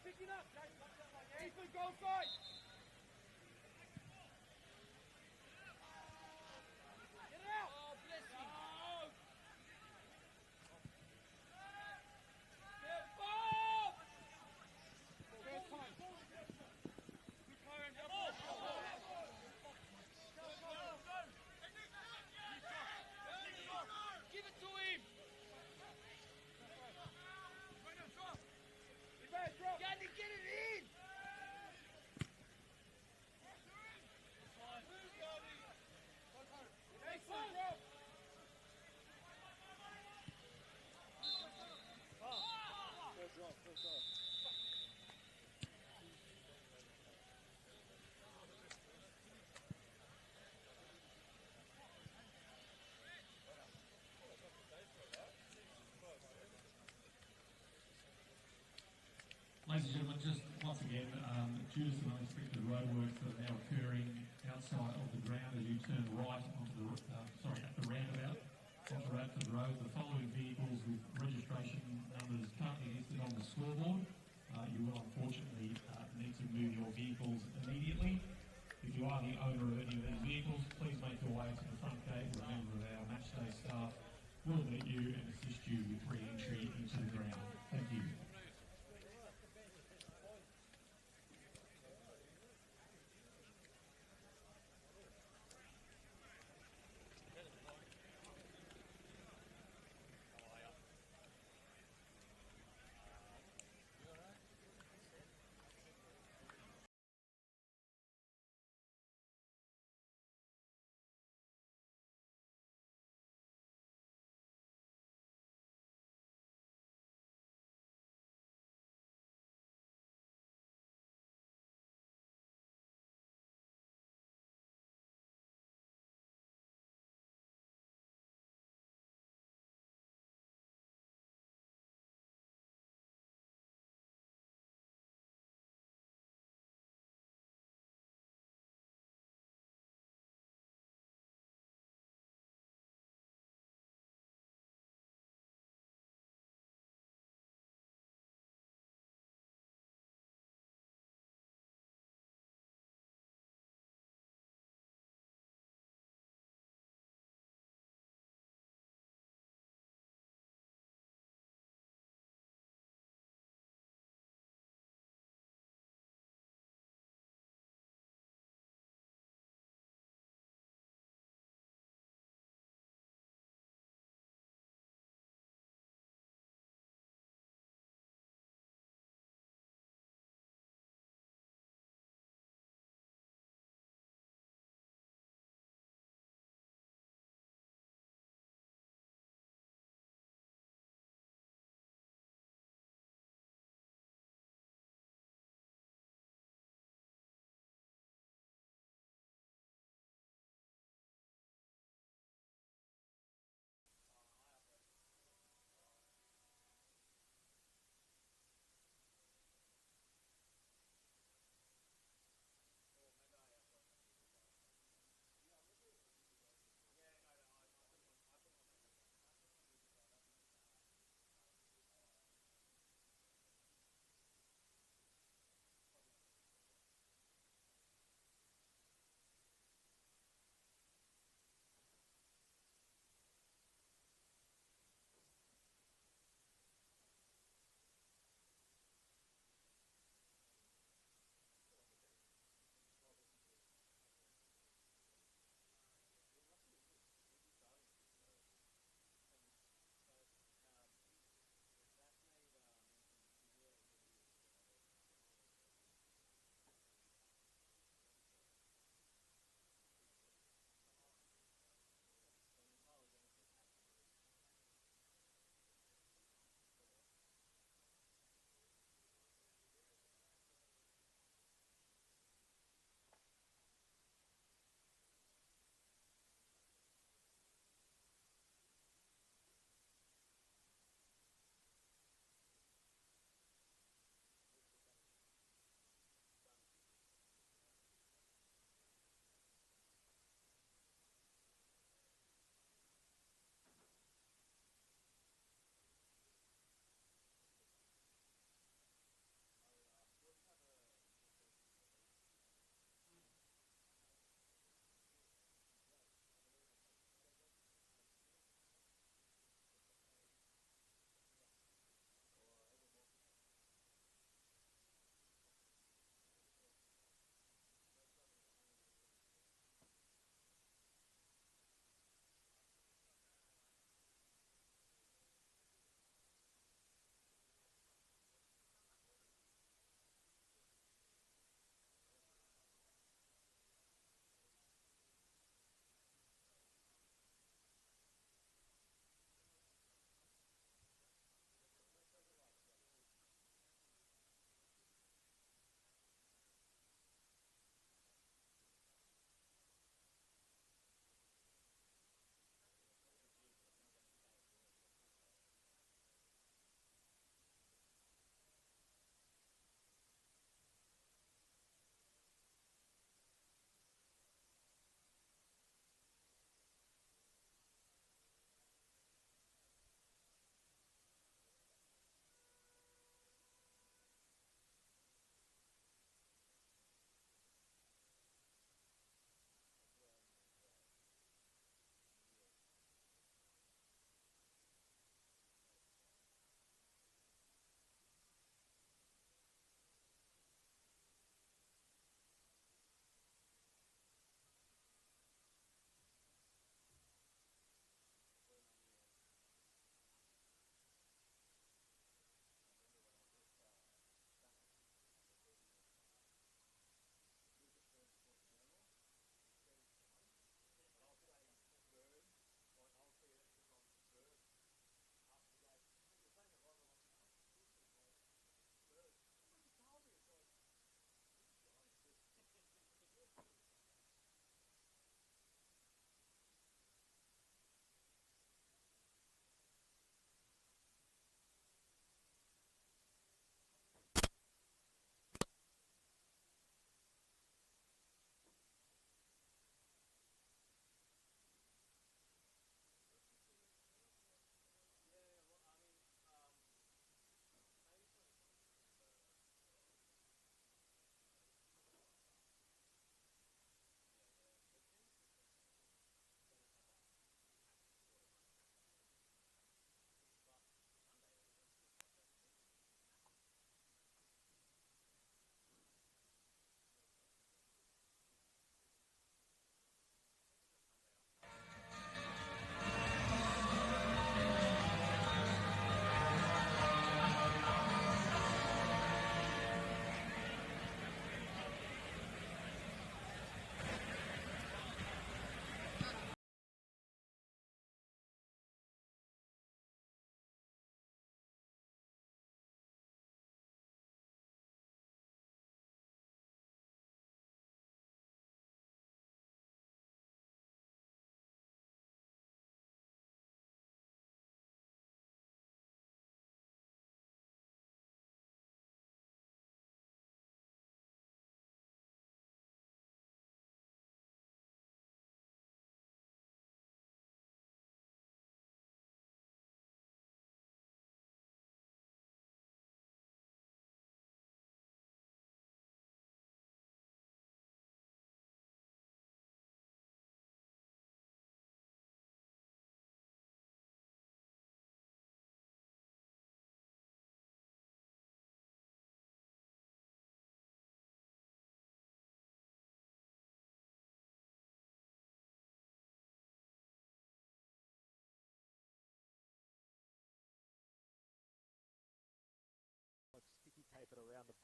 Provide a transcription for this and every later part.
Picking up. Ethan, go side. Get it out. Oh, bless you. Get Bob. First time. Give it to him. Gandhi, get it in! Excellent, bro! First off. Ladies and gentlemen, just once again, due to some unexpected roadworks that are now occurring outside of the ground as you turn right onto the, at the roundabout, onto the road, the following vehicles with registration numbers currently listed on the scoreboard, you will unfortunately need to move your vehicles immediately. If you are the owner of any of these vehicles, please make your way to the front gate where a member of our match day staff will meet you and assist you with re-entry into the ground. Thank you.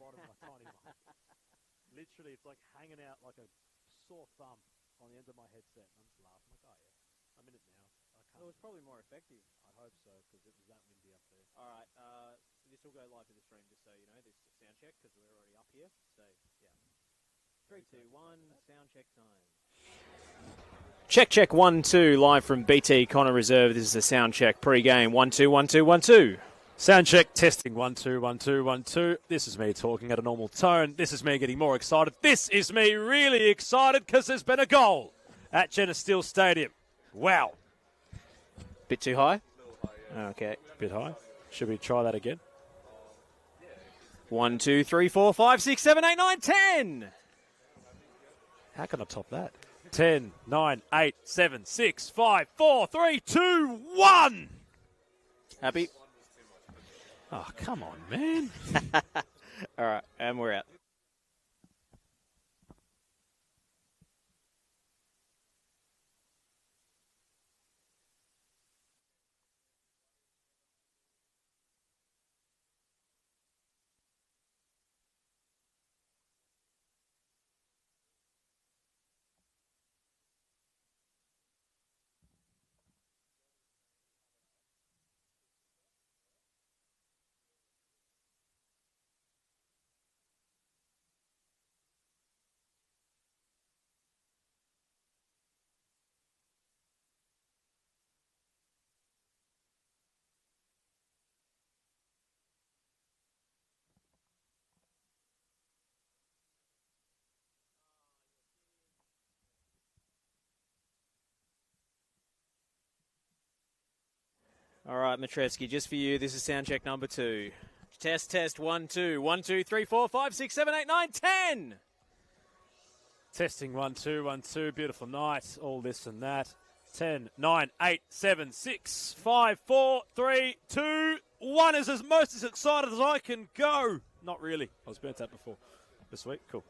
bottom of my tiny one. Literally, it's like hanging out like a sore thumb on the end of my headset. And I'm just laughing like, oh yeah, I'm in it now. I can't. It was probably more effective. I hope so, because it was that windy up there. All right, this will go live to the stream, just so you know. This sound check, because we're already up here. So, yeah. 3, 2, 1, sound check time. Check, check, 1, 2, live from BT Connor Reserve. This is the sound check pre-game. 1, 2, 1, 2, 1, 2. Sound check, testing, 1, 2, 1, 2, 1, 2. This is me talking at a normal tone. This is me getting more excited. This is me really excited because there's been a goal at Jenna Steele Stadium. Wow. Bit too high? Okay. Bit high. Should we try that again? 1, 2, 3, 4, 5, 6, 7, 8, 9, 10. How can I top that? 10, 9, 8, 7, 6, 5, 4, 3, 2, 1. Happy? Oh, come on, man. All right, and we're out. All right, Matreski, just for you, this is sound check number 2. Test, test, 1, 2. 1, 2, 3, 4, 5, 6, 7, 8, 9, 10. Testing, 1, 2, 1, 2. Beautiful night. All this and that. 10, 9, 8, 7, 6, 5, 4, 3, 2, 1 is as most as excited as I can go. Not really. I was burnt out before this week. Cool.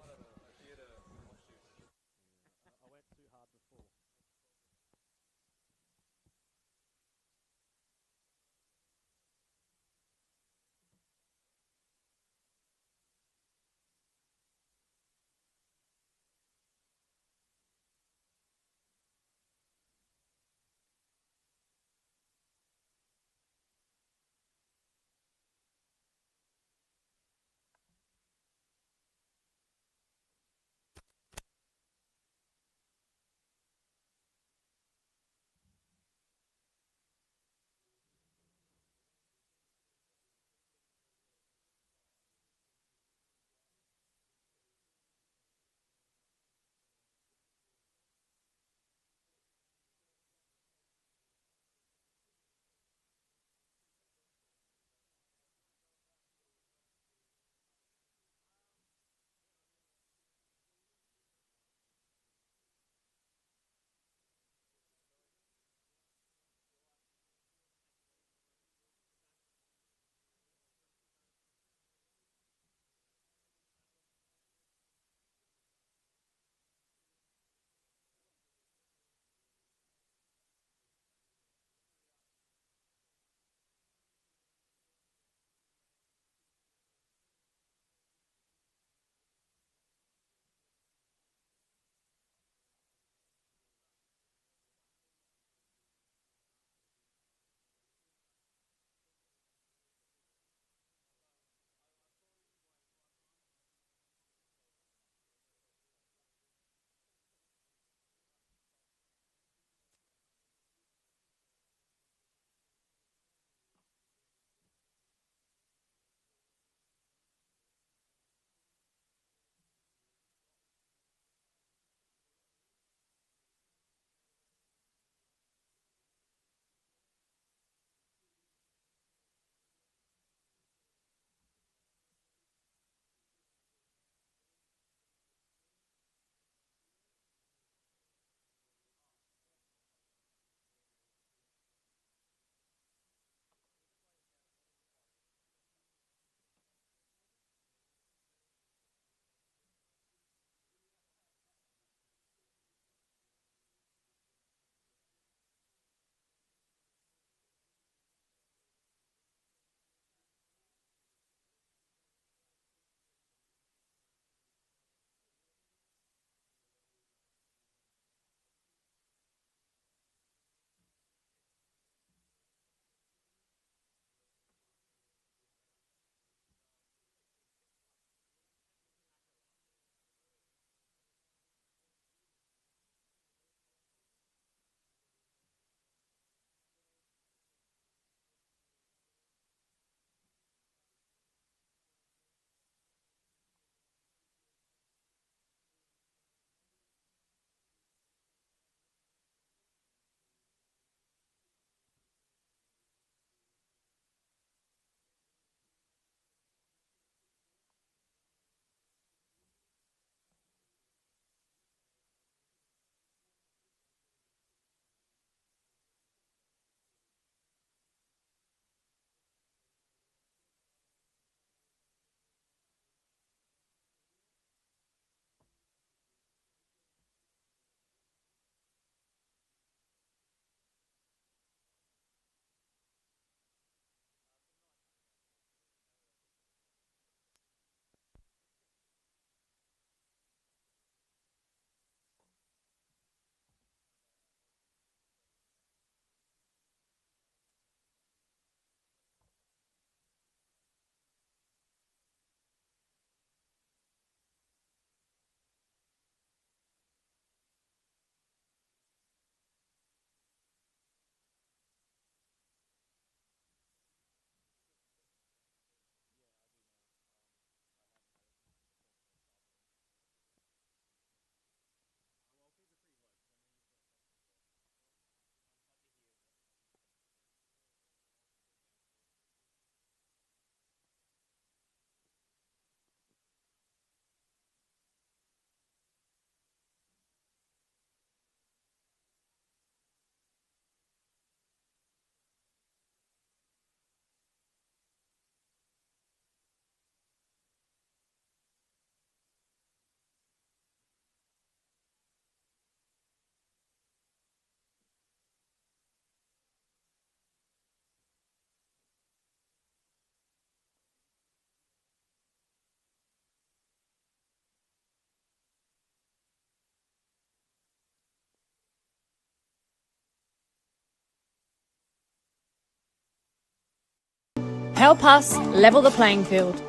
Help us level the playing field.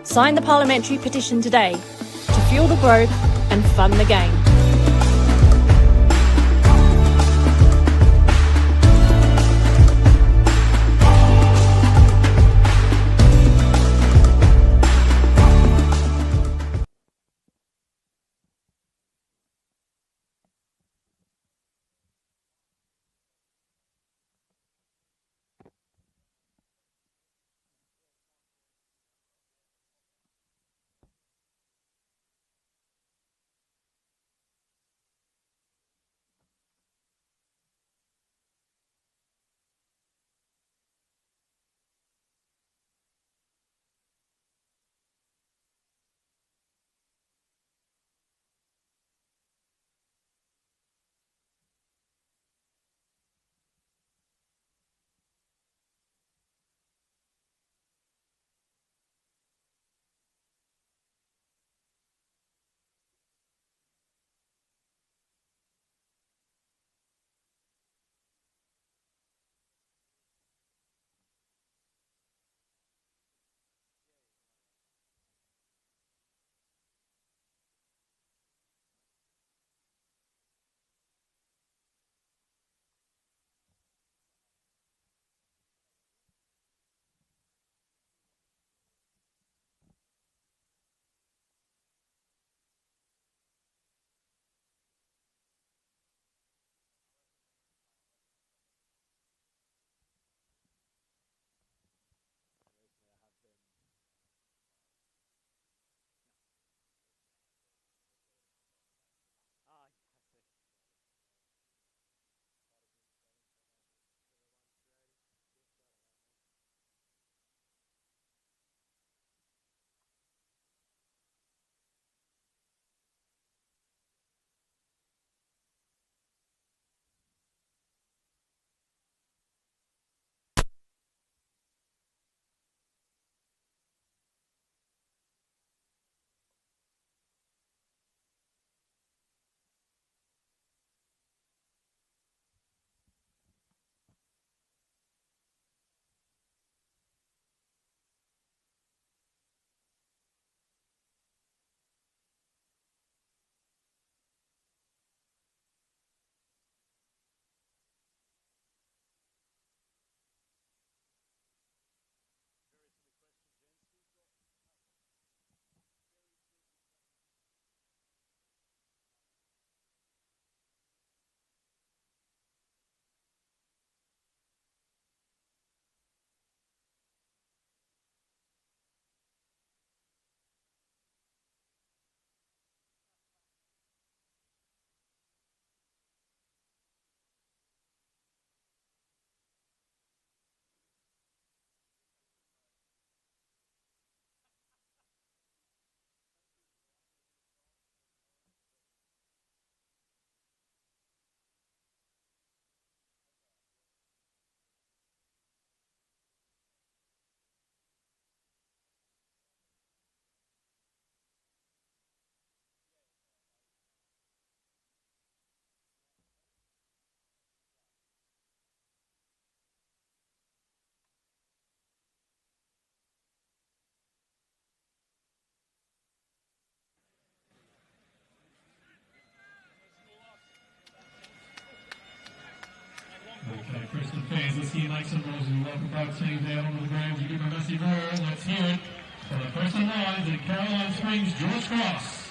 Sign the parliamentary petition today to fuel the growth and fund the game. Okay, Preston fans, let's hear make some noise and welcome both teams out onto the ground. You give them a massive roar. Let's hear it for the Preston Lions at Caroline Springs, George Cross.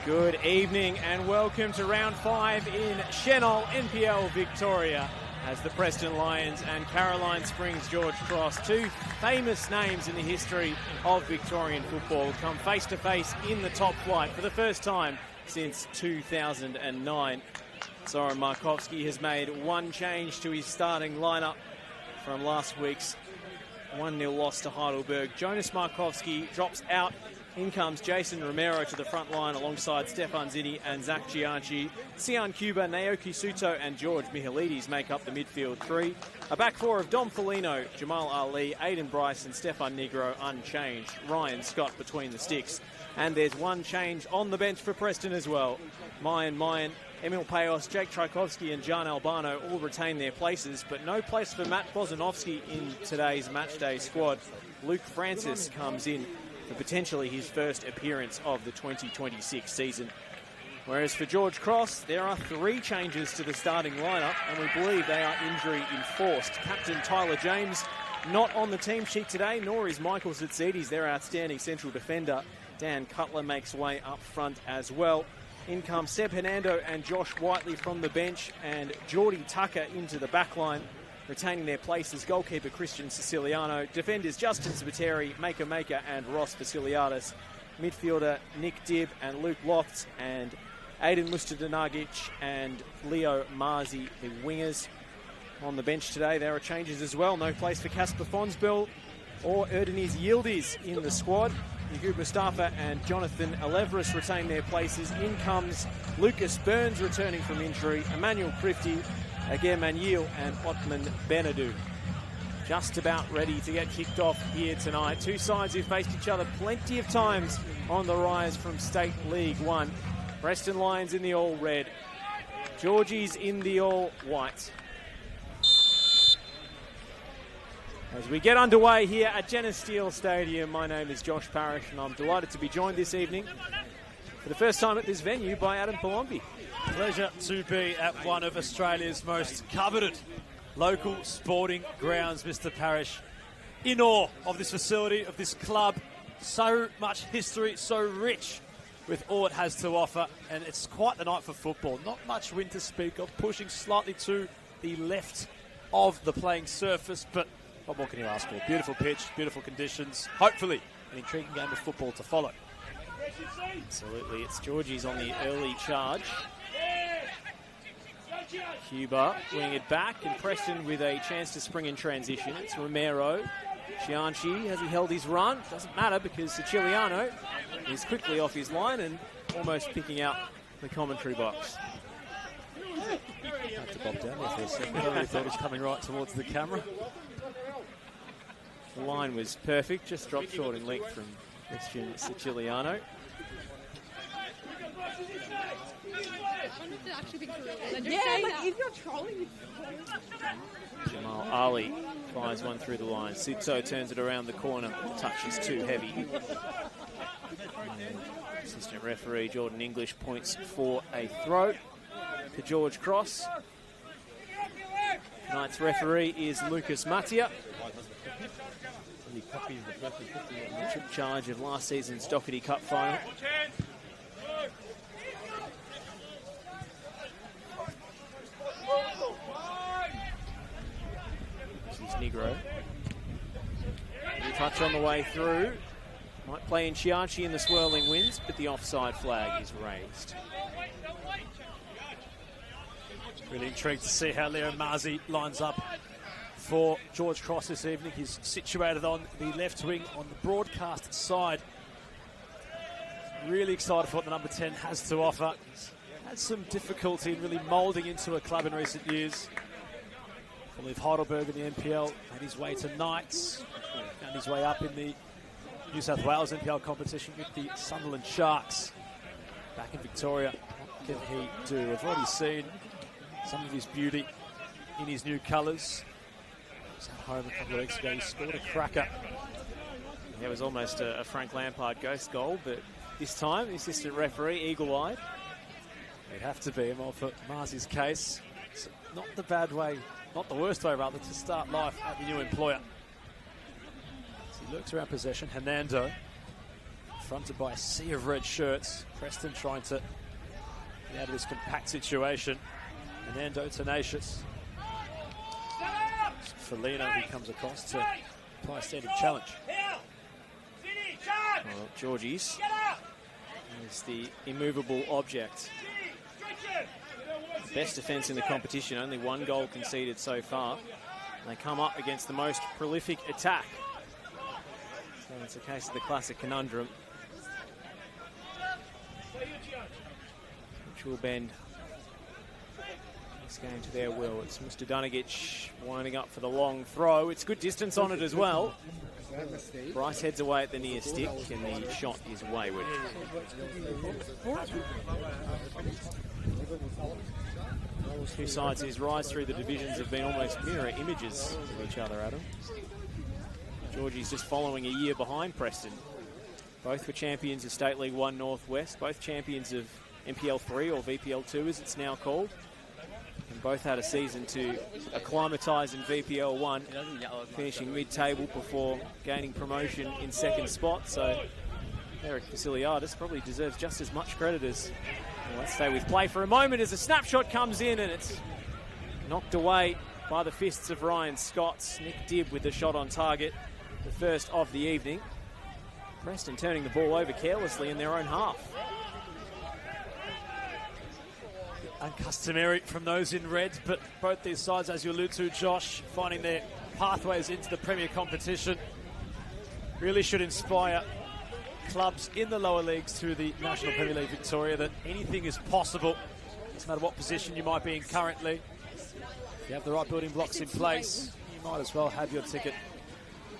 Good evening and welcome to round 5 in Senol NPL Victoria. as the Preston Lions and Caroline Springs George Cross, two famous names in the history of Victorian football, come face to face in the top flight for the first time since 2009. Zoran Markovski has made one change to his starting lineup from last week's 1-0 loss to Heidelberg. Jonas Markovski drops out. In comes Jason Romero to the front line alongside Stefan Zini and Zach Gianchi. Sian Cuba, Naoki Suto and George Mihalides make up the midfield three. A back four of Dom Felino, Jamal Ali, Aidan Bryce and Stefan Negro unchanged. Ryan Scott between the sticks. And there's one change on the bench for Preston as well. Mayan, Emil Payos, Jake Tchaikovsky and Jan Albano all retain their places, but no place for Matt Bozanovsky in today's matchday squad. Luke Francis comes in for potentially his first appearance of the 2026 season. Whereas for George Cross, there are three changes to the starting lineup, and we believe they are injury enforced. Captain Tyler James not on the team sheet today, nor is Michael Zitsides, their outstanding central defender. Dan Cutler makes way up front as well. In come Seb Hernando and Josh Whiteley from the bench, and Geordie Tucker into the back line, retaining their places goalkeeper Christian Siciliano, defenders Justin Spiteri, Maker and Ross Vasiliadis, midfielder Nick Dibb and Luke Lofts, and Aidan Mustadanagic and Leo Marzi, the wingers. On the bench today, there are changes as well. No place for Casper Fonsbell or Erdeniz Yildiz in the squad. Yagub Mustafa and Jonathan Alevris retain their places. In comes Lucas Burns returning from injury, Emmanuel Crifty, Aguirre Manil and Otman Benadou. Just about ready to get kicked off here tonight. Two sides who've faced each other plenty of times on the rise from State League One. Preston Lions in the all red, Georgies in the all white. As we get underway here at Jenna Steele Stadium, my name is Josh Parrish and I'm delighted to be joined this evening for the first time at this venue by Adam Palombi. Pleasure to be at one of Australia's most coveted local sporting grounds, Mr. Parrish. In awe of this facility, of this club. So much history, so rich with all it has to offer. And it's quite the night for football. Not much wind to speak of, pushing slightly to the left of the playing surface. But what more can you ask for? Beautiful pitch, beautiful conditions. Hopefully an intriguing game of football to follow. Absolutely, it's Georgies on the early charge. Cuba winning it back, and Preston with a chance to spring in transition. It's Romero. Gianchi, has he held his run? Doesn't matter because Siciliano is quickly off his line and almost picking out the commentary box. Had to bob down there for a second. I really thought it was coming right towards the camera. The line was perfect, just dropped short in length from Christian Siciliano. If you're trolling, Jamal Ali fires one through the line. Sitso turns it around the corner. The touch is too heavy. Assistant referee Jordan English points for a throw to George Cross. Tonight's referee is Lucas Matia. He took charge of last season's Doherty Cup final. This is Negro. Touch on the way through. Might play in Chianchi in the swirling winds, but the offside flag is raised. Really intrigued to see how Leo Marzi lines up for George Cross this evening. He's situated on the left wing on the broadcast side. Really excited for what the number 10 has to offer. He's had some difficulty in really moulding into a club in recent years. I believe Heidelberg in the NPL made his way to Knights, found his way up in the New South Wales NPL competition with the Sunderland Sharks. Back in Victoria, what can he do? We've already seen some of his beauty in his new colours. He was at home a couple of weeks ago. He scored a cracker. It was almost a Frank Lampard ghost goal, but this time the assistant referee, eagle-eyed. It'd have to be, well, for Marzi's case. It's not the bad way, not the worst way rather, to start life at the new employer. As he looks around possession, Hernando, fronted by a sea of red shirts. Preston trying to get out of this compact situation. Hernando tenacious. Felino, who comes across to play a standing challenge. Well, Georgie's is the immovable object. Best defence in the competition, only 1 goal conceded so far. They come up against the most prolific attack. So it's a case of the classic conundrum, which will bend this game to their will. It's Mr. Dunigic winding up for the long throw. It's good distance on it as well. Bryce heads away at the near stick, and the shot is wayward. Two sides whose rise through the divisions have been almost mirror images of each other, Adam. Georgie's just following a year behind Preston. Both were champions of State League 1 Northwest, both champions of NPL 3 or VPL 2 as it's now called. And both had a season to acclimatise in VPL 1, finishing mid-table before gaining promotion in second spot. So Eric Vasiliadis probably deserves just as much credit as... Well, let's stay with play for a moment as a snapshot comes in, and it's knocked away by the fists of Ryan Scott. Nick Dibb with the shot on target, the first of the evening. Preston turning the ball over carelessly in their own half. Uncustomary from those in red, but both these sides, as you allude to, Josh, finding their pathways into the Premier competition, really should inspire clubs in the lower leagues through the National Premier League Victoria that anything is possible, no matter what position you might be in currently. If you have the right building blocks in place, you might as well have your ticket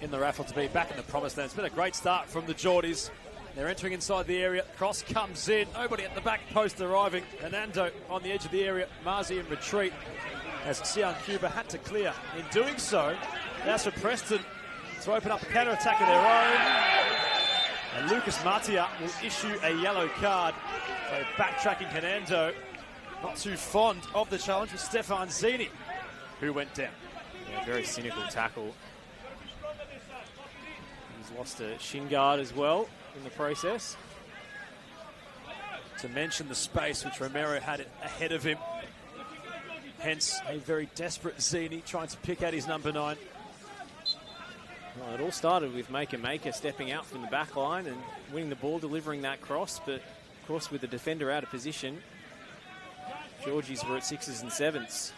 in the raffle to be back in the promised land. It's been a great start from the Geordies. They're entering inside the area. Cross comes in. Nobody at the back post arriving. Hernando on the edge of the area. Marzi in retreat as Sion Cuba had to clear. In doing so, that's for Preston to open up a counter-attack of their own. And Lucas Matia will issue a yellow card. So backtracking Hernando. Not too fond of the challenge with Stefan Zini, who went down. Yeah, very cynical tackle. He's lost a shin guard as well in the process. To mention the space which Romero had ahead of him. Hence a very desperate Zini trying to pick out his number 9. Well, it all started with Maker stepping out from the back line and winning the ball, delivering that cross, but of course with the defender out of position, Georgies were at 6s and 7s.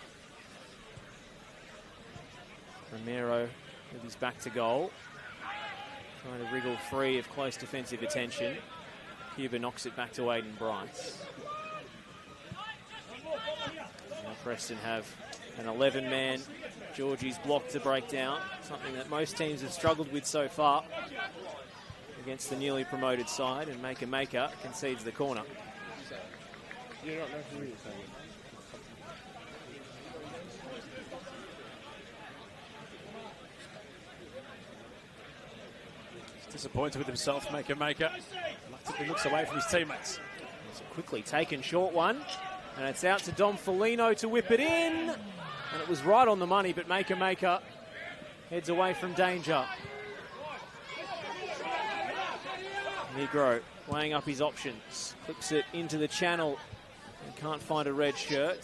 Romero with his back to goal, trying to wriggle free of close defensive attention. Cuba knocks it back to Aiden Bryce. Now Preston have an 11-man Georgie's block to break down, something that most teams have struggled with so far against the newly promoted side, and Maker concedes the corner. He's disappointed with himself, Maker. Reluctantly looks away from his teammates. It's a quickly taken short one, and it's out to Dom Felino to whip it in. And it was right on the money, but Maker heads away from danger. Negro weighing up his options, clips it into the channel and can't find a red shirt.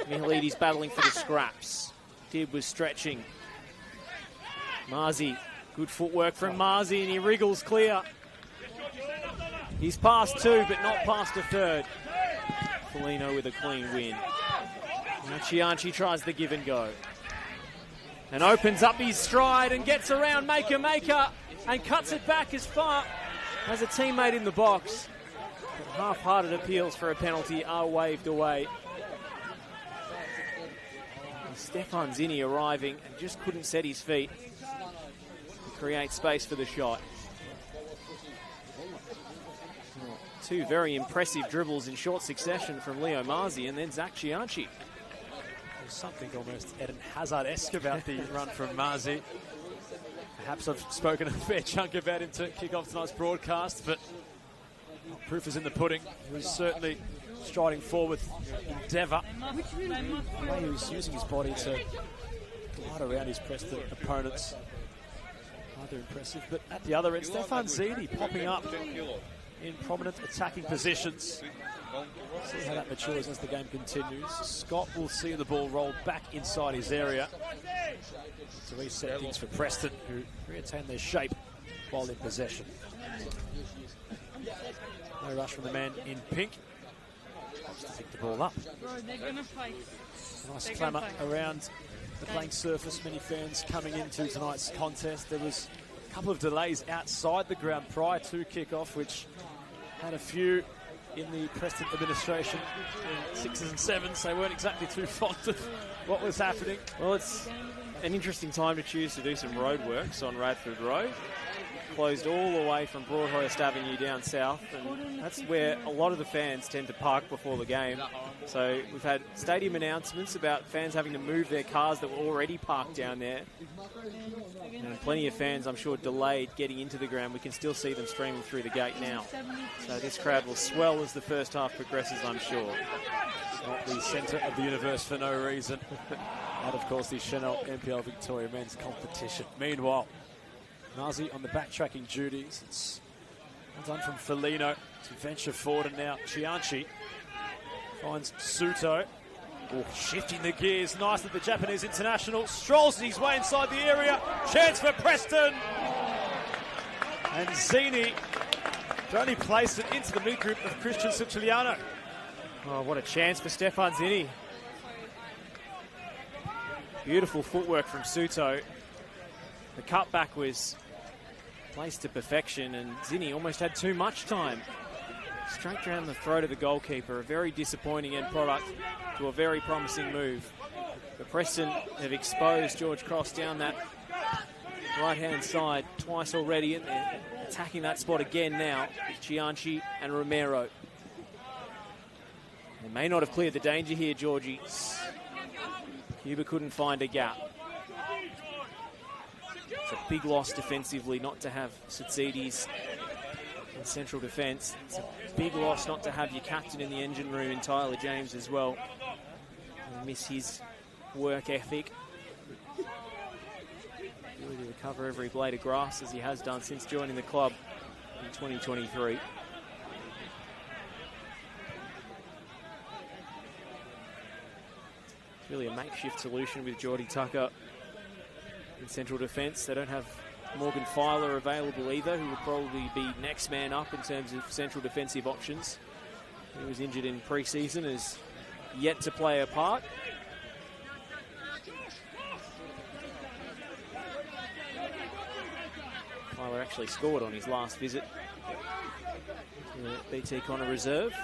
Mihalides battling for the scraps. Dibb was stretching. Marzi, good footwork from Marzi, and he wriggles clear. He's past 2, but not past a third. Felino with a clean win. Now Chianchi tries the give and go. And opens up his stride and gets around Maker and cuts it back as far as a teammate in the box. But half-hearted appeals for a penalty are waved away. And Stefan Zini arriving and just couldn't set his feet to create space for the shot. Two very impressive dribbles in short succession from Leo Marzi and then Zach Chianchi. There's something almost Eden Hazard-esque about the run from Marzi. Perhaps I've spoken a fair chunk about him to kick off tonight's broadcast, but proof is in the pudding. He was certainly striding forward with endeavour. The way he was using his body to glide around his Preston opponents. Rather impressive. But at the other end, Stefan Zini popping up in prominent attacking positions. See how that matures as the game continues. Scott will see the ball roll back inside his area to reset things for Preston, who retain their shape while in possession. No rush from the man in pink. Wants to pick the ball up. Bro, they're going to fight. Nice clamour around the playing surface. Many fans coming into tonight's contest. There was a couple of delays outside the ground prior to kickoff, which had a few in the Preston administration in 6s and 7s. They weren't exactly too fond of what was happening. Well, it's an interesting time to choose to do some road works on Radford Road. Closed all the way from Broadhurst Avenue down south, and that's where a lot of the fans tend to park before the game. So we've had stadium announcements about fans having to move their cars that were already parked down there. And plenty of fans, I'm sure, delayed getting into the ground. We can still see them streaming through the gate now. So this crowd will swell as the first half progresses, I'm sure. Not the centre of the universe for no reason. And of course the Senol NPLM Victoria men's competition. Meanwhile, Nazi on the backtracking duties. It's well done from Felino to venture forward, and now Chianchi finds Suto. Oh, shifting the gears nicely. The Japanese international strolls his way inside the area. Chance for Preston. And Zini can only place it into the mid-group of Christian Siciliano. Oh, what a chance for Stefan Zini. Beautiful footwork from Suto. The cutback was placed to perfection, and Zini almost had too much time. Straight down the throat of the goalkeeper. A very disappointing end product to a very promising move. But Preston have exposed George Cross down that right-hand side twice already, and they're attacking that spot again now with Chianchi and Romero. They may not have cleared the danger here, Georgie. Cuba couldn't find a gap. It's a big loss defensively not to have Tsitsides in central defence. It's a big loss not to have your captain in the engine room in Tyler James as well. We'll miss his work ethic. Really to recover every blade of grass as he has done since joining the club in 2023. It's really a makeshift solution with Geordie Tucker in central defence. They don't have Morgan Filer available either, who will probably be next man up in terms of central defensive options. He was injured in pre-season, is yet to play a part. Filer actually scored on his last visit to the BT Connor reserve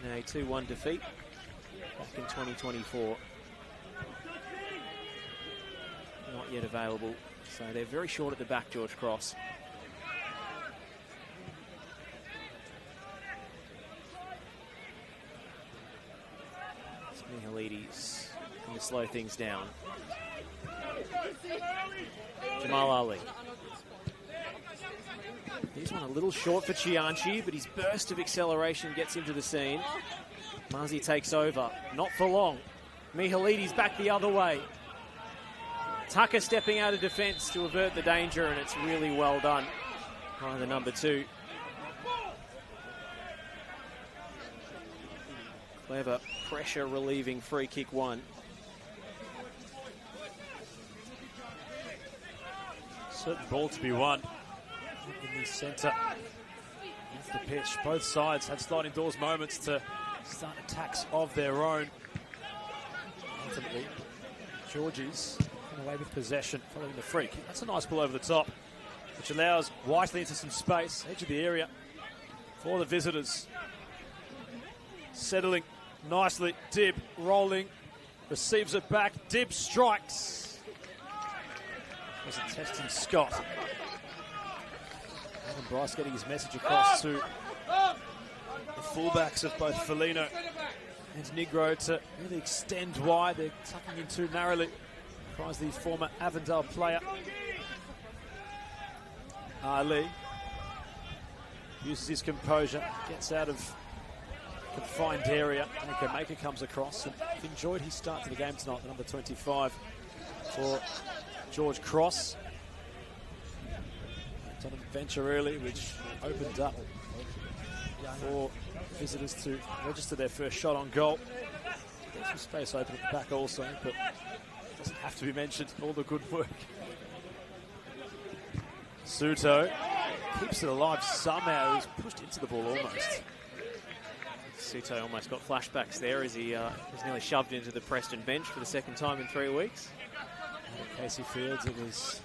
in a 2-1 defeat back in 2024. Not yet available, so they're very short at the back, George Cross. Mihalides going to slow things down. Jamal Ali. He's one a little short for Chianchi, but his burst of acceleration gets him to the scene. Marzi takes over, not for long. Mihalides back the other way. Tucker stepping out of defence to avert the danger, and it's really well done by the number 2. Clever pressure relieving free kick one. Certain ball to be won in the centre of the pitch. Both sides had sliding doors moments to start attacks of their own. Ultimately, Georgies away with possession following the free kick. That's a nice ball over the top, which allows Whiteley into some space, edge of the area for the visitors. Settling nicely, Dib rolling, receives it back, Dib strikes. Was it testing Scott? Adam Bryce getting his message across to the fullbacks of both Felino and Negro to really extend wide. They're tucking in too narrowly. Cries the former Avondale player. Ali uses his composure, gets out of confined area, and Kameka comes across. And enjoyed his start to the game tonight, the number 25 for George Cross. Done an adventure early, which opened up for visitors to register their first shot on goal. There's some space open at the back also, but doesn't have to be mentioned. All the good work. Suto keeps it alive somehow. He's pushed into the ball almost. Suto almost got flashbacks there as he was nearly shoved into the Preston bench for the second time in 3 weeks. And at Casey Fields, it was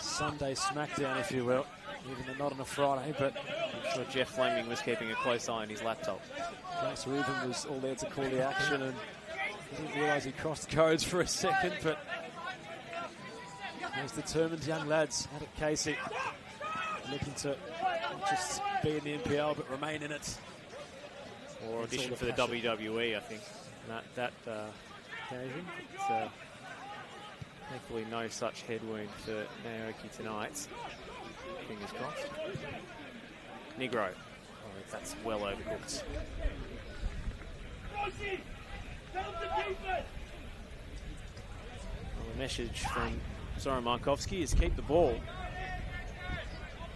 Sunday smackdown, if you will. Even though not on a Friday, but I'm sure Jeff Fleming was keeping a close eye on his laptop. James Rubin was all there to call the action, and he didn't realise he crossed codes for a second, but those determined young lads out at Casey looking to not just be in the NPL but remain in it. Or audition for the WWE, I think, that occasion. But, thankfully, no such head wound for Naoki tonight. Fingers crossed. Negro. Oh, that's well overcooked. Well, the message from Zoran Markovsky is keep the ball.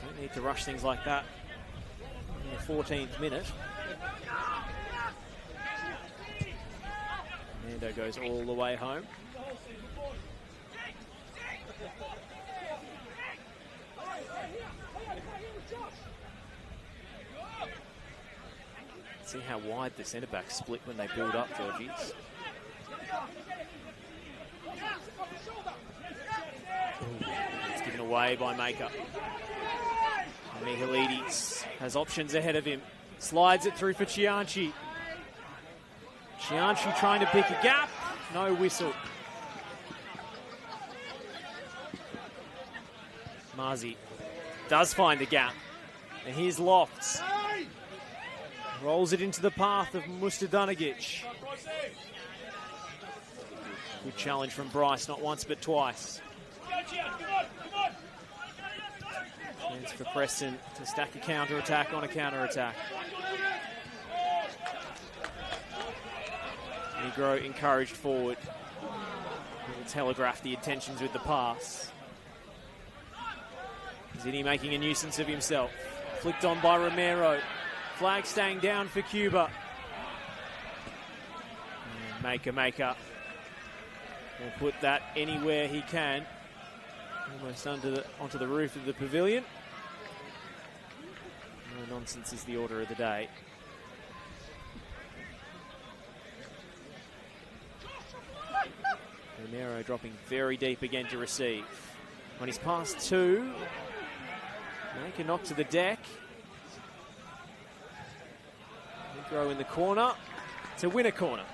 Don't need to rush things like that in the 14th minute. Nando goes all the way home. See how wide the centre-backs split when they build up, Georgies. It's given away by Maker. Michaelides has options ahead of him. Slides it through for Chianchi. Chianchi trying to pick a gap. No whistle. Marzi does find the gap. And here's Lofts. Rolls it into the path of Mustadanagic. Good challenge from Bryce, not once but twice. Chance for Preston to stack a counter-attack on a counter-attack. Negro encouraged forward. He'll telegraph the intentions with the pass. Zini making a nuisance of himself. Flicked on by Romero. Flag staying down for Cuba. And Maker. Will put that anywhere he can. Almost onto the roof of the pavilion. No nonsense is the order of the day. Romero dropping very deep again to receive. On his pass two, make a knock to the deck. Negro in the corner to win a corner.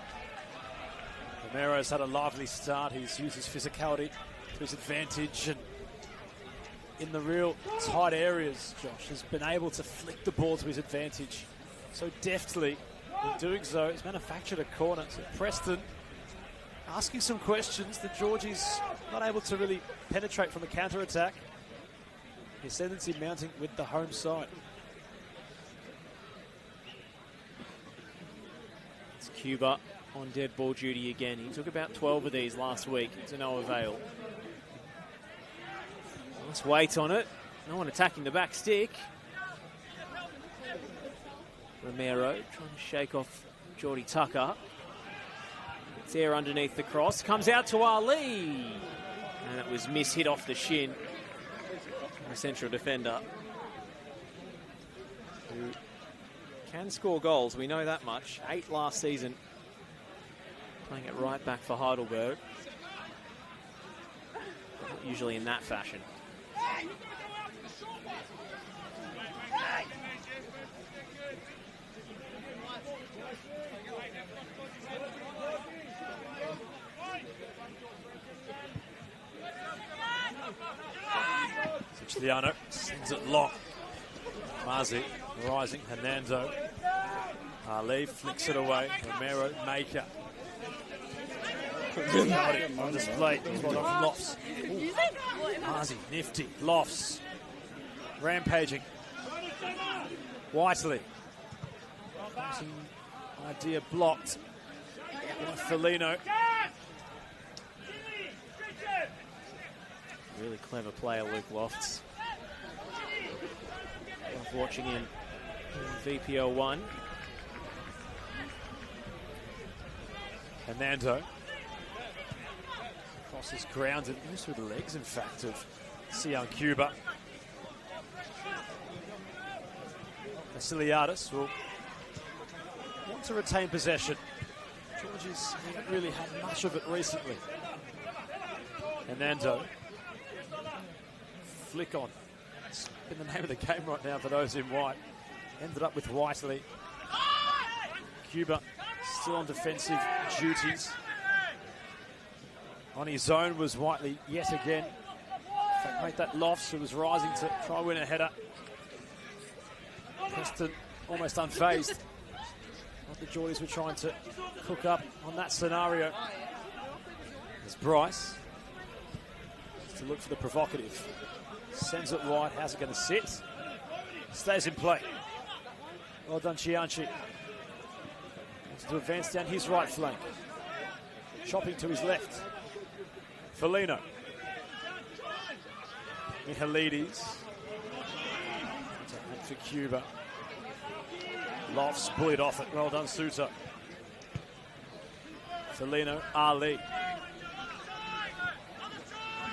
Romero's had a lively start. He's used his physicality to his advantage, and in the real tight areas, Josh has been able to flick the ball to his advantage so deftly. In doing so, he's manufactured a corner. So Preston asking some questions. The Georgies not able to really penetrate from the counter-attack. The ascendancy mounting with the home side. It's Cuba on dead ball duty again. He took about 12 of these last week to no avail. Nice weight on it. No one attacking the back stick. Romero trying to shake off Geordie Tucker. It's there underneath the cross. Comes out to Ali. And it was hit off the shin. The central defender, who can score goals. We know that much. 8 last season. Playing it right back for Heidelberg. Not usually in that fashion. Siciliano sends it long. Marzi rising. Hernando. Ali flicks it away. Romero, Maker. Really got it on display. From Lofts. Marzi, nifty. Lofts. Rampaging. Whiteley. Idea blocked by Felino. Really clever player, Luke Lofts. Love watching him in VPL 1. Hernando crosses grounded, moves with the legs, in fact, of Sion Cuba. Vasiliadis will want to retain possession. Georgies haven't really had much of it recently. Hernando. Flick on. It's been the name of the game right now for those in white. Ended up with Whiteley. Cuba still on defensive duties. On his own was Whiteley yet again. In fact, made that Lofts, who was rising to try and win a header. Preston almost unfazed. What the Geordies were trying to cook up on that scenario. There's Bryce. To look for the provocative. Sends it wide. How's it going to sit? Stays in play. Well done, Chianchi. Wants to advance down his right flank. Chopping to his left. Felino. Michaelides. And for Cuba. Lofts bullied off it. Well done, Suter. Felino, Ali.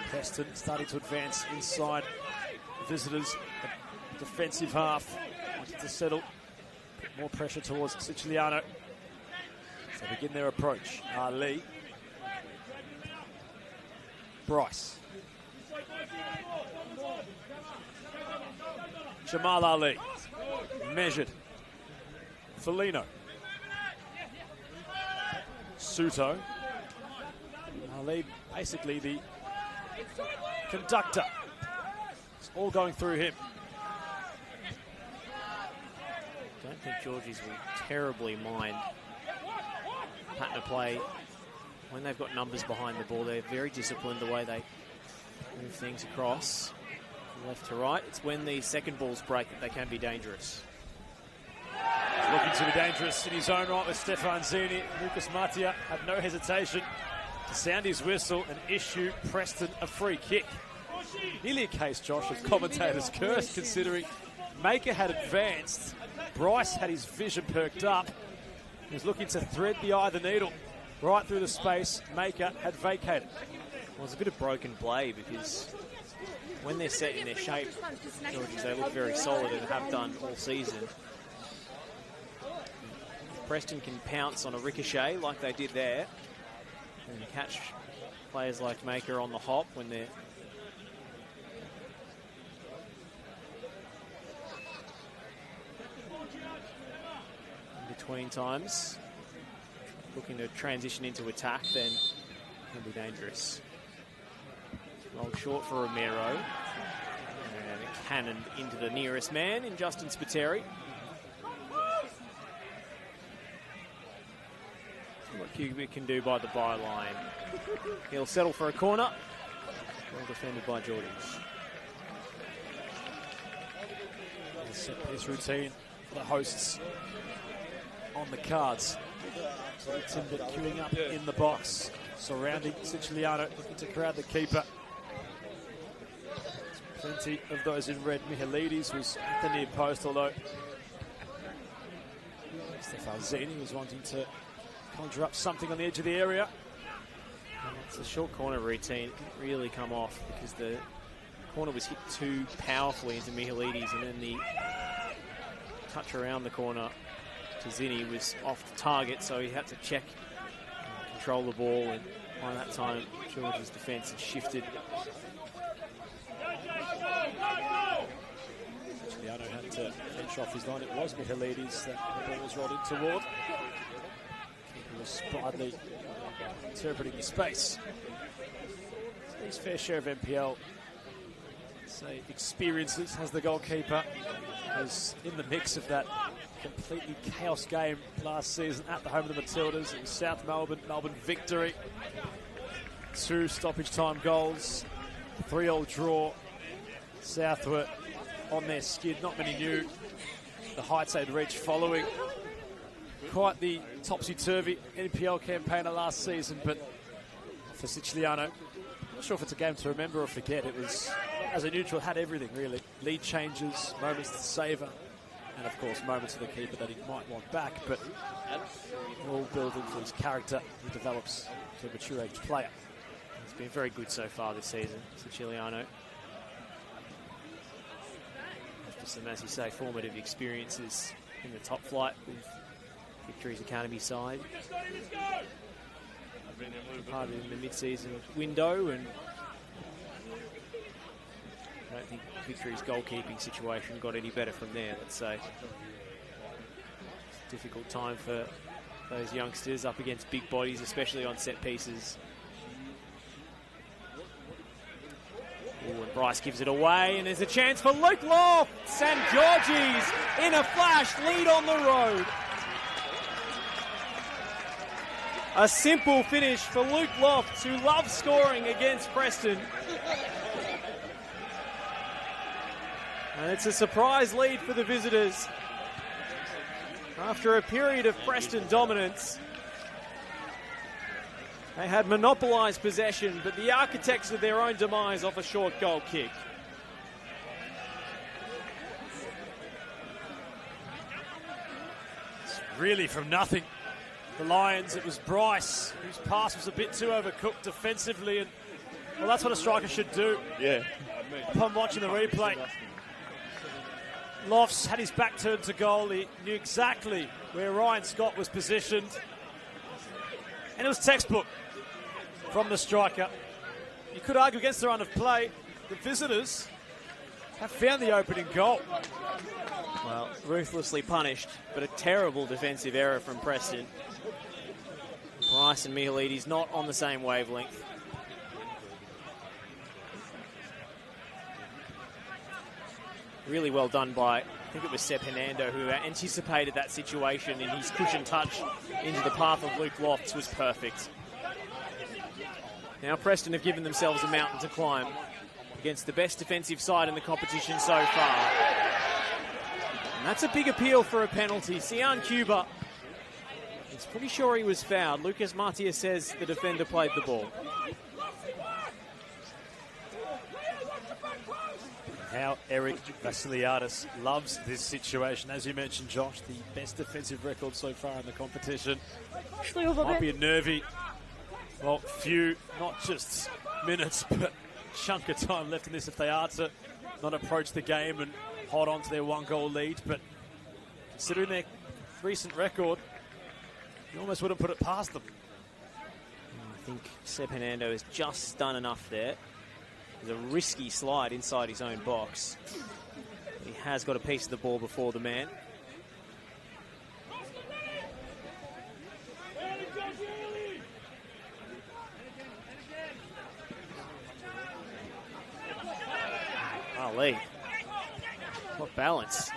Preston starting to advance inside visitors. Defensive half. Wanted to settle. Put more pressure towards Siciliano. So begin their approach. Ali. Bryce. Jamal Ali. Measured. Felino. Suto. Ali basically the conductor. It's all going through him. I don't think Georgies will terribly mind pattern of play. When they've got numbers behind the ball, they're very disciplined the way they move things across from left to right. It's when the second balls break that they can be dangerous. He's looking to be dangerous in his own right with Stefan Zini. Lucas Matia had no hesitation to sound his whistle and issue Preston a free kick. Nearly a case, Josh, of commentators cursed, considering Maker had advanced. Bryce had his vision perked up. He was looking to thread the eye of the needle right through the space Maker had vacated. Well, it's a bit of broken play because when they're set in their shape, Georgies, they look very solid and have done all season. If Preston can pounce on a ricochet like they did there and catch players like Maker on the hop when they're in between times, looking to transition into attack, then it can be dangerous. Long short for Romero. And a cannon into the nearest man in Justin Spiteri. See what Cubic can do by the byline. He'll settle for a corner. Well defended by Geordies. Set piece routine for the hosts on the cards. Timbit queuing up in the box, surrounding Siciliano, looking to crowd the keeper. Plenty of those in red. Michaelides was at the near post, although Stefan Zini was wanting to conjure up something on the edge of the area. It's a short corner routine. It didn't really come off because the corner was hit too powerfully into Michaelides, and then the touch around the corner to Zini was off the target, so he had to check and control the ball, and by that time Georgia's defence had shifted. Siciliano had to finish off his line. It was Michaelides that the ball was rolled in toward. He was spryly interpreting the space. So his fair share of NPL experiences as the goalkeeper. Was in the mix of that completely chaos game last season at the home of the Matildas. It was South Melbourne victory. 2 stoppage time goals, 3-3 draw. South were on their skid. Not many knew the heights they'd reached following quite the topsy-turvy NPL campaigner last season, but for Siciliano, not sure if it's a game to remember or forget. It was, as a neutral, had everything really. Lead changes, moments to savour. and of course moments of the keeper that he might want back, but all built into his character. He develops to a mature age player. He's been very good so far this season, Siciliano. After some, as you say, formative experiences in the top flight with Victory's Academy side. Part in the mid-season window, and I don't think Victory's goalkeeping situation got any better from there, let's say. It's a difficult time for those youngsters up against big bodies, especially on set pieces. Ooh, and Bryce gives it away, and there's a chance for Luke Loft. St. George's in a flash, lead on the road. A simple finish for Luke Lofts, who loves scoring against Preston. And it's a surprise lead for the visitors. After a period of Preston dominance, they had monopolised possession, but the architects of their own demise off a short goal kick. It's really from nothing. The Lions, it was Bryce, whose pass was a bit too overcooked defensively, and well, that's what a striker should do. Yeah. Upon watching the replay, Lofts had his back turned to goal. He knew exactly where Ryan Scott was positioned, and it was textbook from the striker. You could argue against the run of play. The visitors have found the opening goal. Well, ruthlessly punished, but a terrible defensive error from Preston. Bryce and Mihailides not on the same wavelength. Really well done by, I think it was Sep Hernando, who anticipated that situation, and his cushion touch into the path of Luke Lofts was perfect. Now Preston have given themselves a mountain to climb against the best defensive side in the competition so far. And that's a big appeal for a penalty. Sian Cuba is pretty sure he was fouled. Lucas Martia says the defender played the ball. How Eric Vassiliadis loves this situation. As you mentioned, Josh, the best defensive record so far in the competition. Might be a nervy, well, few, not just minutes, but chunk of time left in this if they are to not approach the game and hold on to their one-goal lead. But considering their recent record, you almost wouldn't put it past them. I think Sep Hernando has just done enough there. There's a risky slide inside his own box. He has got a piece of the ball before the man. Ali, what balance.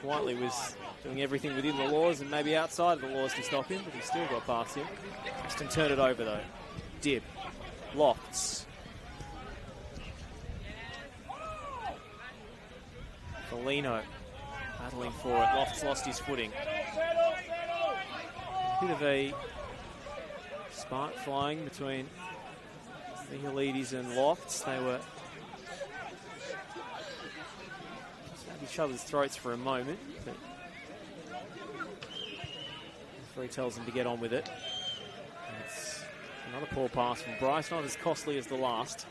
Whiteley was doing everything within the laws and maybe outside of the laws to stop him, but he still got past him. Preston turned it over though. Dib. Lofts. Foligno battling for it. Lofts lost his footing. Bit of a spark flying between Mihailides and Lofts. They were at each other's throats for a moment, but referee tells them to get on with it. It's another poor pass from Bryce, not as costly as the last.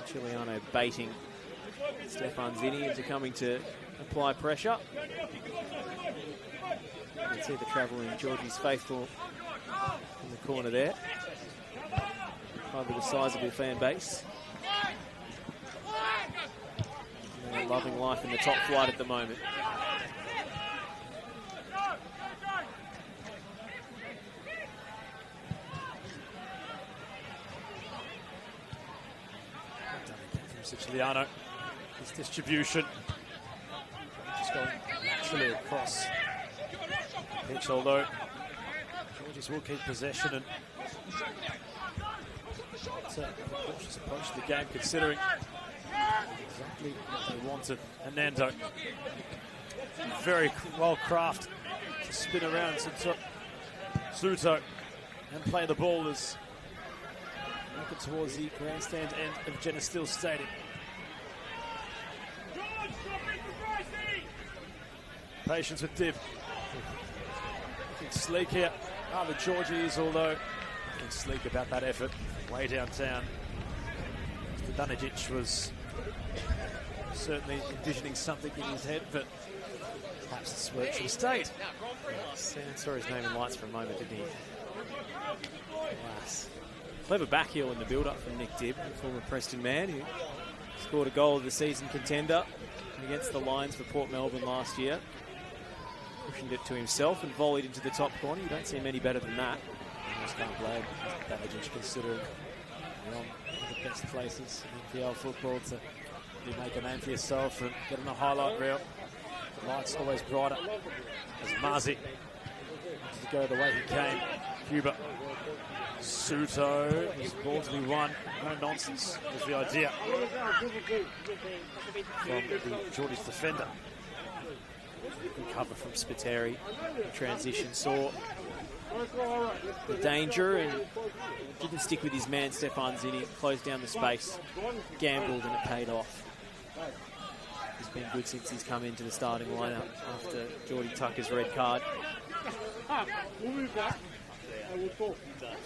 Chiliano baiting Stefan Zini into coming to apply pressure. You can see the travelling Georgie's faithful in the corner there. Probably the sizable fan base. And they're loving life in the top flight at the moment. Siciliano, his distribution just going naturally across the pitch, although Georges will keep possession and it's a cautious approach to the game considering exactly what they wanted. Hernando, very well crafted to spin around Suto and play the ball as looking towards the grandstand end of Genestil Stadium. Patience with Dib. Looking sleek here. The Georgies, although looking sleek about that effort. Way downtown. Danajic was certainly envisioning something in his head, but perhaps it's where it should have stayed. Saw his name in lights for a moment, didn't he? Nice. Clever back heel in the build-up from Nick Dibb, the former Preston man, who scored a goal of the season contender against the Lions for Port Melbourne last year. Pushing it to himself and volleyed into the top corner. You don't see many better than that. I just can't blame Danajic, considering you're on one of the best places in NPL football to make a name for yourself and get on a highlight reel. The light's always brighter As Marzi wanted to go the way he came. Cuba. Suto. His ball to be won. No nonsense was the idea from the Geordie's defender. Good cover from Spiteri. Transition saw the danger and didn't stick with his man Stefan Zini. Closed down the space, gambled, and it paid off. He's been good since he's come into the starting lineup after Geordie Tucker's red card.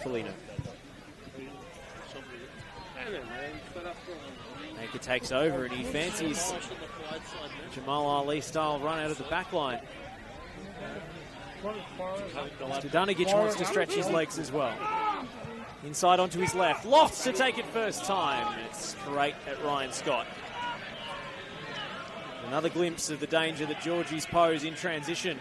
Felino. Anchor takes over and he fancies Jamal Ali style run out of the back line. Danajic wants to stretch his legs as well. Inside onto his left. Lofts to take it first time. It's straight at Ryan Scott. Another glimpse of the danger that Georgies pose in transition.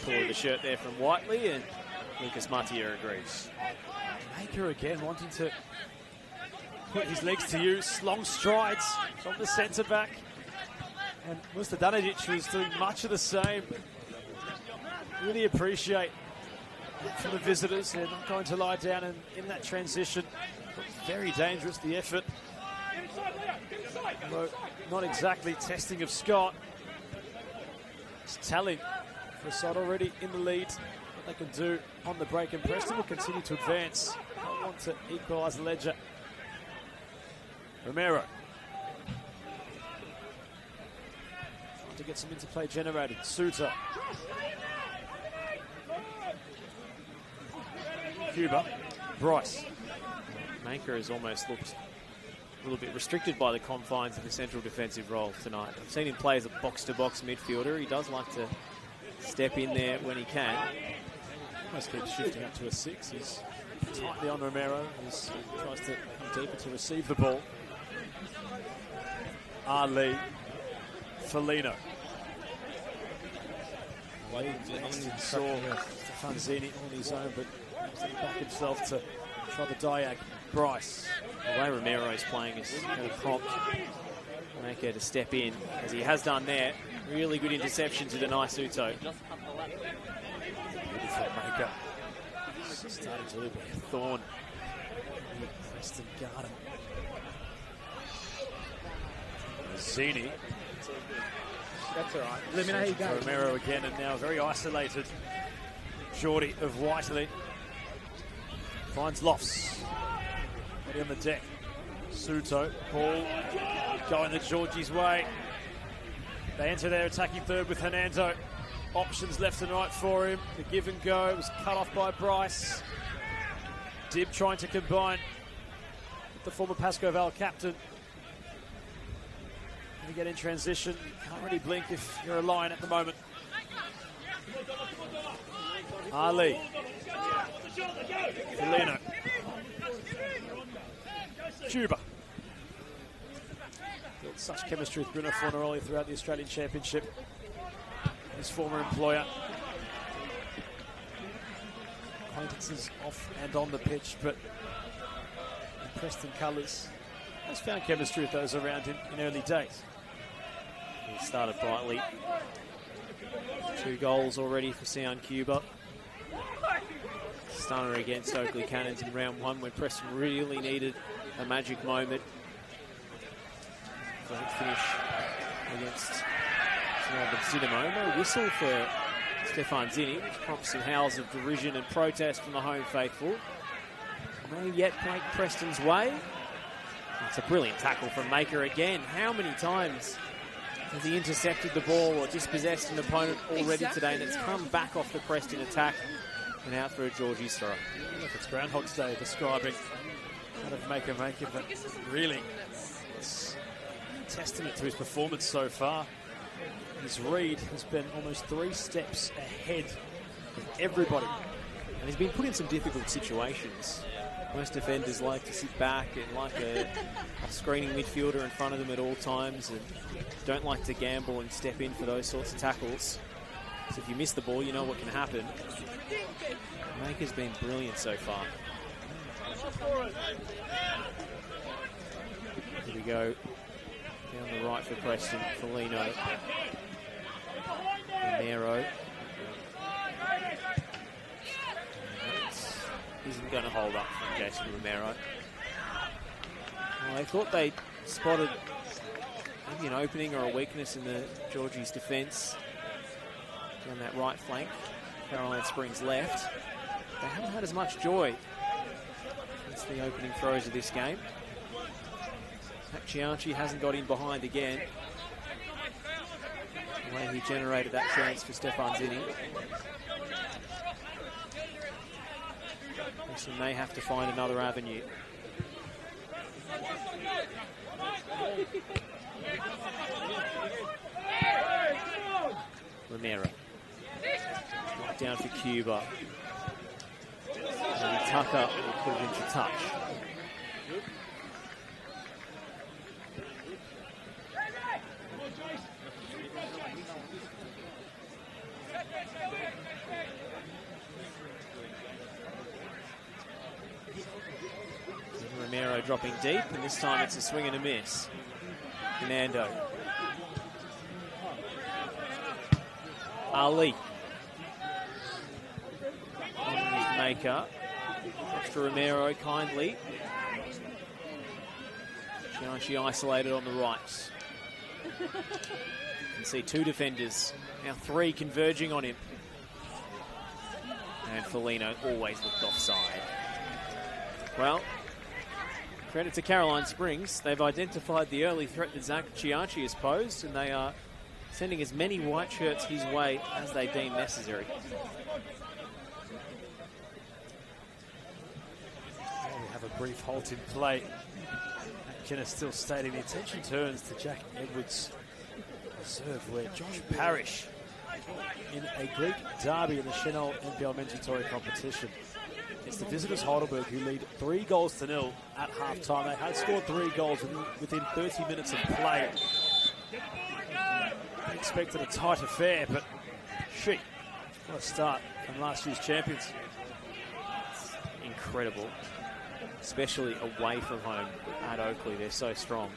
Pull of the shirt there from Whiteley, and Lucas Matia agrees. Maker again wanting to put his legs to use. Long strides from the centre back. And Mr. Danajic was doing much of the same. Really appreciate it from the visitors. They're not going to lie down in that transition. Very dangerous, the effort. Although not exactly testing of Scott. It's telling for a side already in the lead. What they can do on the break, and Preston will continue to advance. I want to equalise the ledger. Romero. Trying to get some interplay generated. Suter. Cuba. Bryce. Manker has almost looked a little bit restricted by the confines of the central defensive role tonight. I've seen him play as a box-to-box midfielder. He does like to step in there when he can. Almost keeps shifting up to a 6. He's tightly on Romero. He tries to come deeper to receive the ball. Ali. Felino. Saw Fanzini on his own, but he back himself to try the diag. Bryce. The way Romero is playing is going to prompt Manker to step in, as he has done there. Really good interception to deny Suto. Beautiful Maker. Starting to look like a thorn. Preston Garden. Zini. That's all right. Let me know how you go. Romero again, and now very isolated. Geordie of Whiteley. Finds Lofts. Ready on the deck. Suto. Ball going the Georgie's way. They enter their attacking third with Hernando. Options left and right for him. The give and go was cut off by Bryce. Dib trying to combine with the former Pasco Val captain. To get in transition. Can't really blink if you're a Lion at the moment. Ali. Felino. Cuba. Built such chemistry with Bruno Fornaroli throughout the Australian Championship. His former employer. Acquaintances off and on the pitch, but in Preston colours, has found chemistry with those around him in early days. He started brightly. 2 goals already for Sion Cuba. Stunner against Oakley Cannons in round 1 when Preston really needed a magic moment. Great finish against Cinnamon. No whistle for Stefan Zini, which prompts some howls of derision and protest from the home faithful. May yet break Preston's way. It's a brilliant tackle from Maker again. How many times Has he intercepted the ball or dispossessed an opponent already today, and it's come back off the Preston attack and out for a Georgie's throw. Look, it's Groundhog's Day describing how to make it, but really, it's a testament to his performance so far. His read has been almost 3 steps ahead of everybody. And he's been put in some difficult situations. Most defenders like to sit back and like a screening midfielder in front of them at all times and don't like to gamble and step in for those sorts of tackles. So if you miss the ball, you know what can happen. Maker's been brilliant so far. Here we go. Down the right for Preston. Foligno. Romero. Isn't going to hold up from Jason Romero. Well, I thought they spotted maybe an opening or a weakness in the Georgie's defence down that right flank. Caroline Springs left. They haven't had as much joy since the opening throws of this game. Chianchi hasn't got in behind again. The way he generated that chance for Stefan Zinni. So may have to find another avenue. Romero. Knocked down for Cuba. And Tucker will put it into touch. Romero dropping deep, and this time it's a swing and a miss. Fernando. Ali. Maker. Extra Romero kindly. She isolated on the right. You can see 2 defenders, now 3 converging on him. And Foligno always looked offside. Well, credit to Caroline Springs. They've identified the early threat that Zach Chianchi has posed, and they are sending as many white shirts his way as they deem necessary. We have a brief halt in play. McKenna still stating the attention turns to Jack Edwards' serve, where Josh Parrish, in a Greek derby in the Senol NPLM Mentoring competition, it's the visitors Heidelberg who lead 3-0 at half-time. They had scored 3 goals within 30 minutes of play. They expected a tight affair, but what a start from last year's champions. It's incredible, especially away from home at Oakley. They're so strong.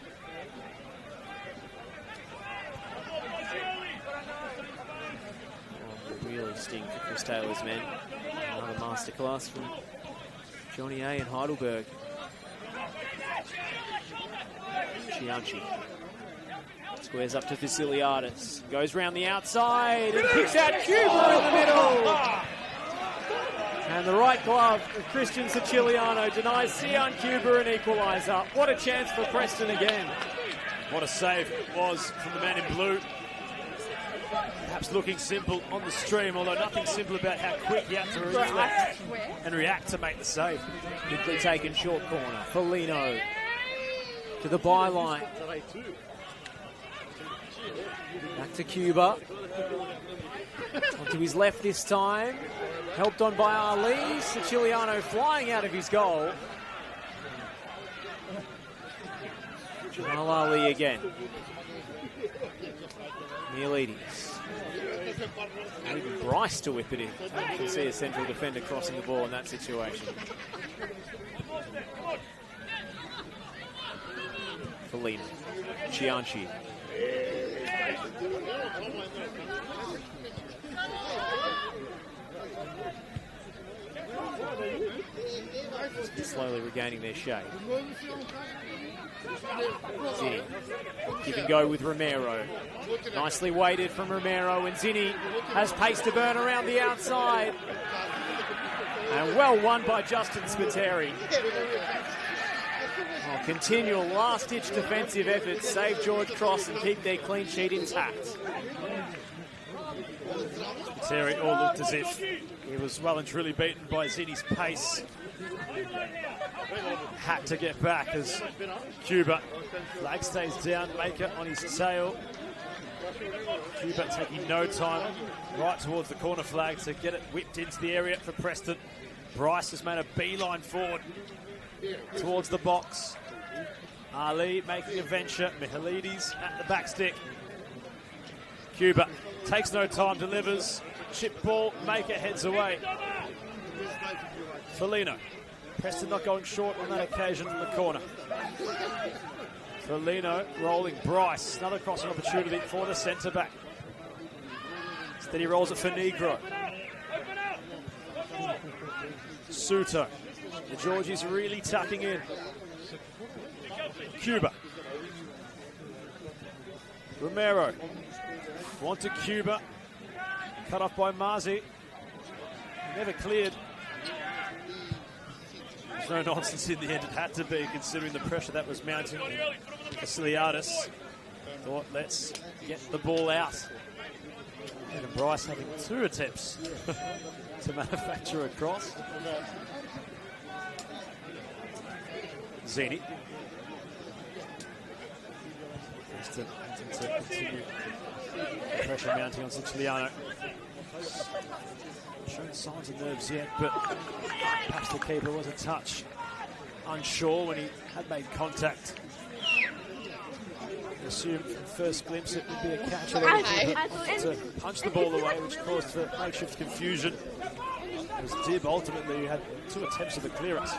Oh, really sting for Chris Taylor's men. Another masterclass from Johnny A in Heidelberg. Chianchi squares up to Vasiliadis. Goes round the outside and kicks out Cuba in the middle. And the right glove of Christian Siciliano denies Sian Cuba an equaliser. What a chance for Preston again. What a save it was from the man in blue. Perhaps looking simple on the stream, although nothing simple about how quick he had to reflect and react to make the save. Quickly taken short corner. Foligno to the byline. Back to Cuba. Onto his left this time. Helped on by Ali. Siciliano flying out of his goal. Jamal Ali again. Mielides. Even Bryce to whip it in. You can see a central defender crossing the ball in that situation. Foligno. Chianchi. Slowly regaining their shape. Zinni. Give and go with Romero. Nicely weighted from Romero, and Zinni has pace to burn around the outside. And well won by Justin Spiteri. Oh, continual last-ditch defensive efforts save George Cross and keep their clean sheet intact. Terry all looked as if he was well and truly beaten by Zini's pace. Had to get back as Cuba. Flag stays down, Maker on his tail. Cuba taking no time right towards the corner flag to get it whipped into the area for Preston. Bryce has made a beeline forward towards the box. Ali making a venture. Mihalides at the back stick. Cuba takes no time, delivers. Chip ball, Maker heads away. Felino. Preston not going short on that occasion from the corner. Felino rolling Bryce. Another crossing opportunity for the centre back. Steady rolls it for Negro. Suter. The Georgies really tucking in. Cuba. Romero. Want to Cuba. Cut off by Marzi. Never cleared. There's no nonsense in the end. It had to be, considering the pressure that was mounting. Vasiliadis thought, let's get the ball out. And Bryce having 2 attempts to manufacture a cross. Zini. Preston to continue pressure mounting on Siciliano. Showing signs of nerves yet, but perhaps the keeper was a touch unsure when he had made contact. I assumed from first glimpse it would be a catch, to punch the ball away, which caused for makeshift confusion. It was Dib ultimately who had 2 attempts at the clearance.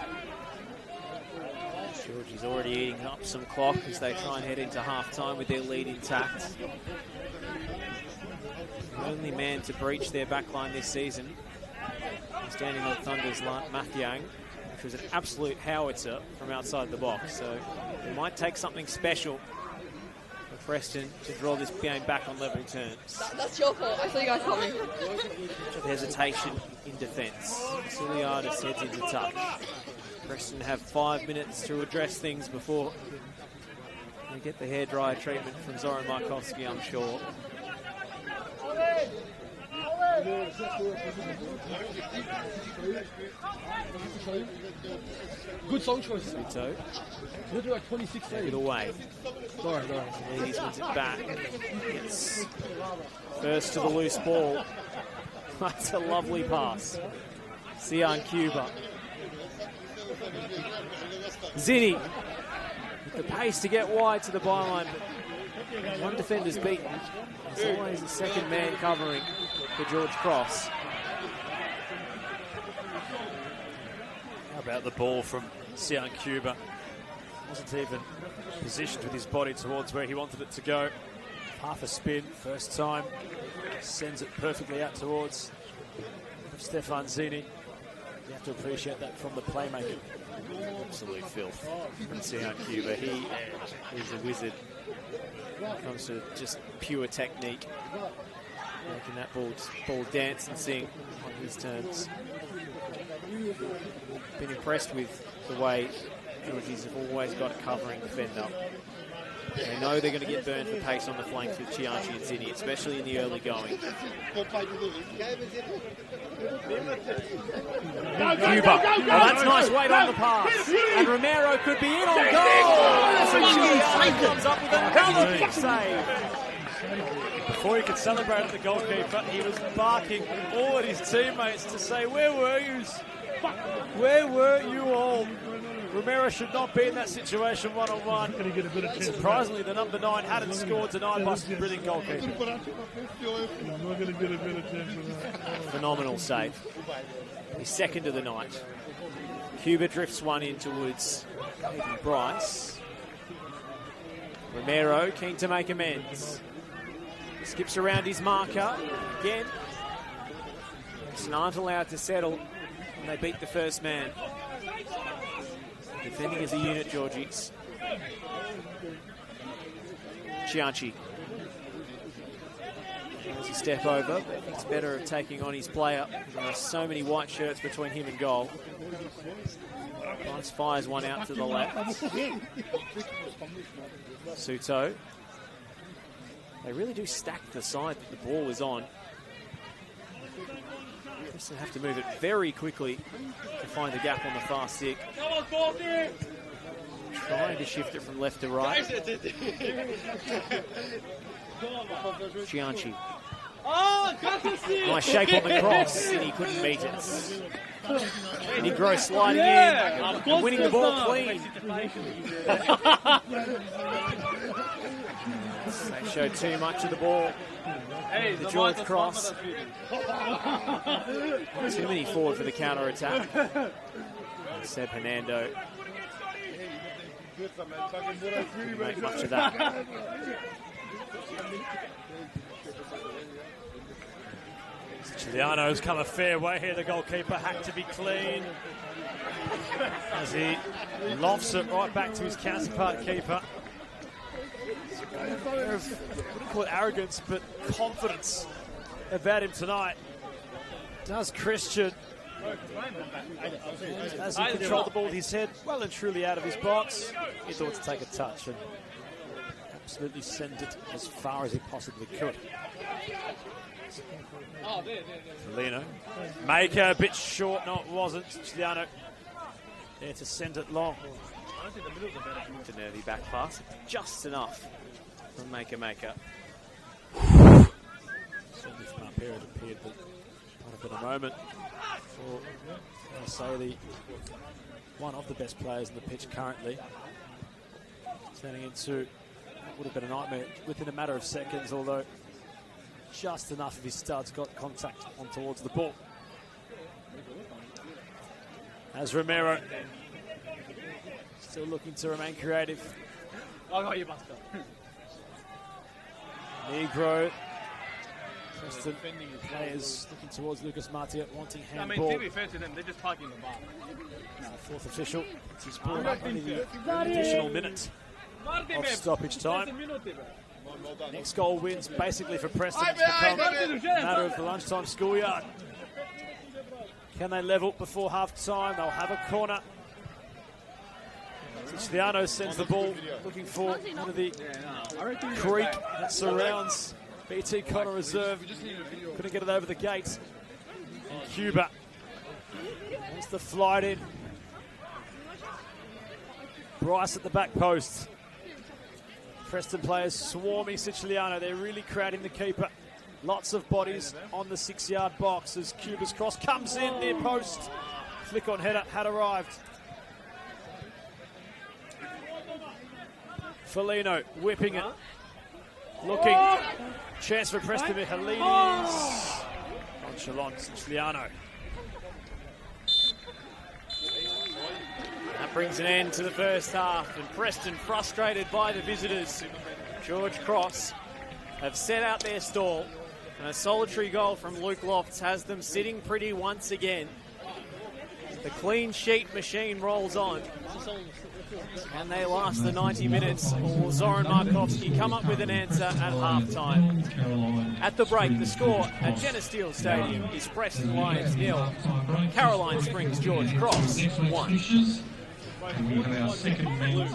Georgie's already eating up some clock as they try and head into half-time with their lead intact. The only man to breach their backline this season, standing on Thunder's Mathiang, which was an absolute howitzer from outside the box. So it might take something special for Preston to draw this game back on level terms. That's your fault. I saw you guys coming. Hesitation in defence. Vasiliadis heads into touch. Preston have 5 minutes to address things before they get the hairdryer treatment from Zoran Markovsky, I'm sure. Good song choice. Vito. We'll do like 26 take it away. Sorry. He wins it back. It's first to the loose ball. That's a lovely pass. Sian Cuba. Zini with the pace to get wide to the byline, but one defender's beaten. There's always a second man covering for George Cross. How about the ball from Sian Cuba? Wasn't even positioned with his body towards where he wanted it to go. Half a spin, first time. Sends it perfectly out towards Stefan Zini. You have to appreciate that from the playmaker. Absolute filth from Sian Cuba. He is a wizard when it comes to just pure technique. Making that ball dance and sing on his terms. Been impressed with the way Georgies have always got a covering defender. They know they're going to get burned for pace on the flanks with Chianchi and Zini, especially in the early going. Cuba. Oh, that's nice weight on the pass. And Romero could be in on goal. So Chianchi comes up with another big save. Before he could celebrate at the goalkeeper, he was barking all at his teammates to say, "Where were you? Where were you all?" Romero should not be in that situation one-on-one. Surprisingly, the number 9 hadn't scored tonight by some brilliant goalkeeping. Phenomenal save. His second of the night. Cuba drifts one in towards Hayden Bryce. Romero keen to make amends. Skips around his marker. Again. Preston aren't allowed to settle when they beat the first man. Defending as a unit, Georgies. Chianchi. There's a step over, but he's better at taking on his player. There are so many white shirts between him and goal. Price fires one out to the left. Suto. They really do stack the side that the ball is on. Preston have to move it very quickly to find a gap on the far stick. Trying to shift it from left to right. Gianchi. Nice shape on the cross, and he couldn't meet it. Negro sliding in and winning the ball clean. They showed too much of the ball. The George cross. Too many forward for the counter attack. Seb Hernando didn't make much of that. Giuliano's come a fair way here. The goalkeeper had to be clean as he lofts it right back to his counterpart keeper. I wouldn't call it arrogance, but confidence about him tonight. Does Christian, as he controlled the ball with his head well and truly out of his box. He thought to take a touch and absolutely send it as far as he possibly could. Lino. Maker a bit short. No, it wasn't. Giuliano there to send it long. It's a nervy back pass. Just enough from Maker. Certainly from up here it appeared that kind of at a moment for, I'll say, one of the best players in the pitch currently. Turning into what would have been a nightmare within a matter of seconds, although just enough of his studs got contact on towards the ball. As Romero still looking to remain creative. Negro. Preston players looking towards Lucas Martia, wanting handball. to be fair to them, they're just parking the bar. Fourth official. He's brought up only the additional minute of stoppage time. Next goal wins basically for Preston. It's become a matter of the lunchtime schoolyard. Can they level before half time? They'll have a corner. Giuliano sends the ball looking for one of the creek that surrounds BT Connor Reserve. Couldn't get it over the gate. And Cuba wants to fly it in. Bryce at the back post. Preston players swarming Siciliano. They're really crowding the keeper. Lots of bodies on the 6-yard box as Cuba's cross comes in near post. Flick on header had arrived. Felino whipping it. Looking. Chance for Preston. Helidis. Nonchalant Siciliano. That brings an end to the first half, and Preston, frustrated by the visitors, George Cross, have set out their stall, and a solitary goal from Luke Lofts has them sitting pretty once again. The clean sheet machine rolls on. Can they last the 90 minutes, or will Zoran Markovski come up with an answer at half-time? At the break, the score at Geneseo Stadium is Preston Lions 0, Caroline Springs George Cross 1. We have our second men's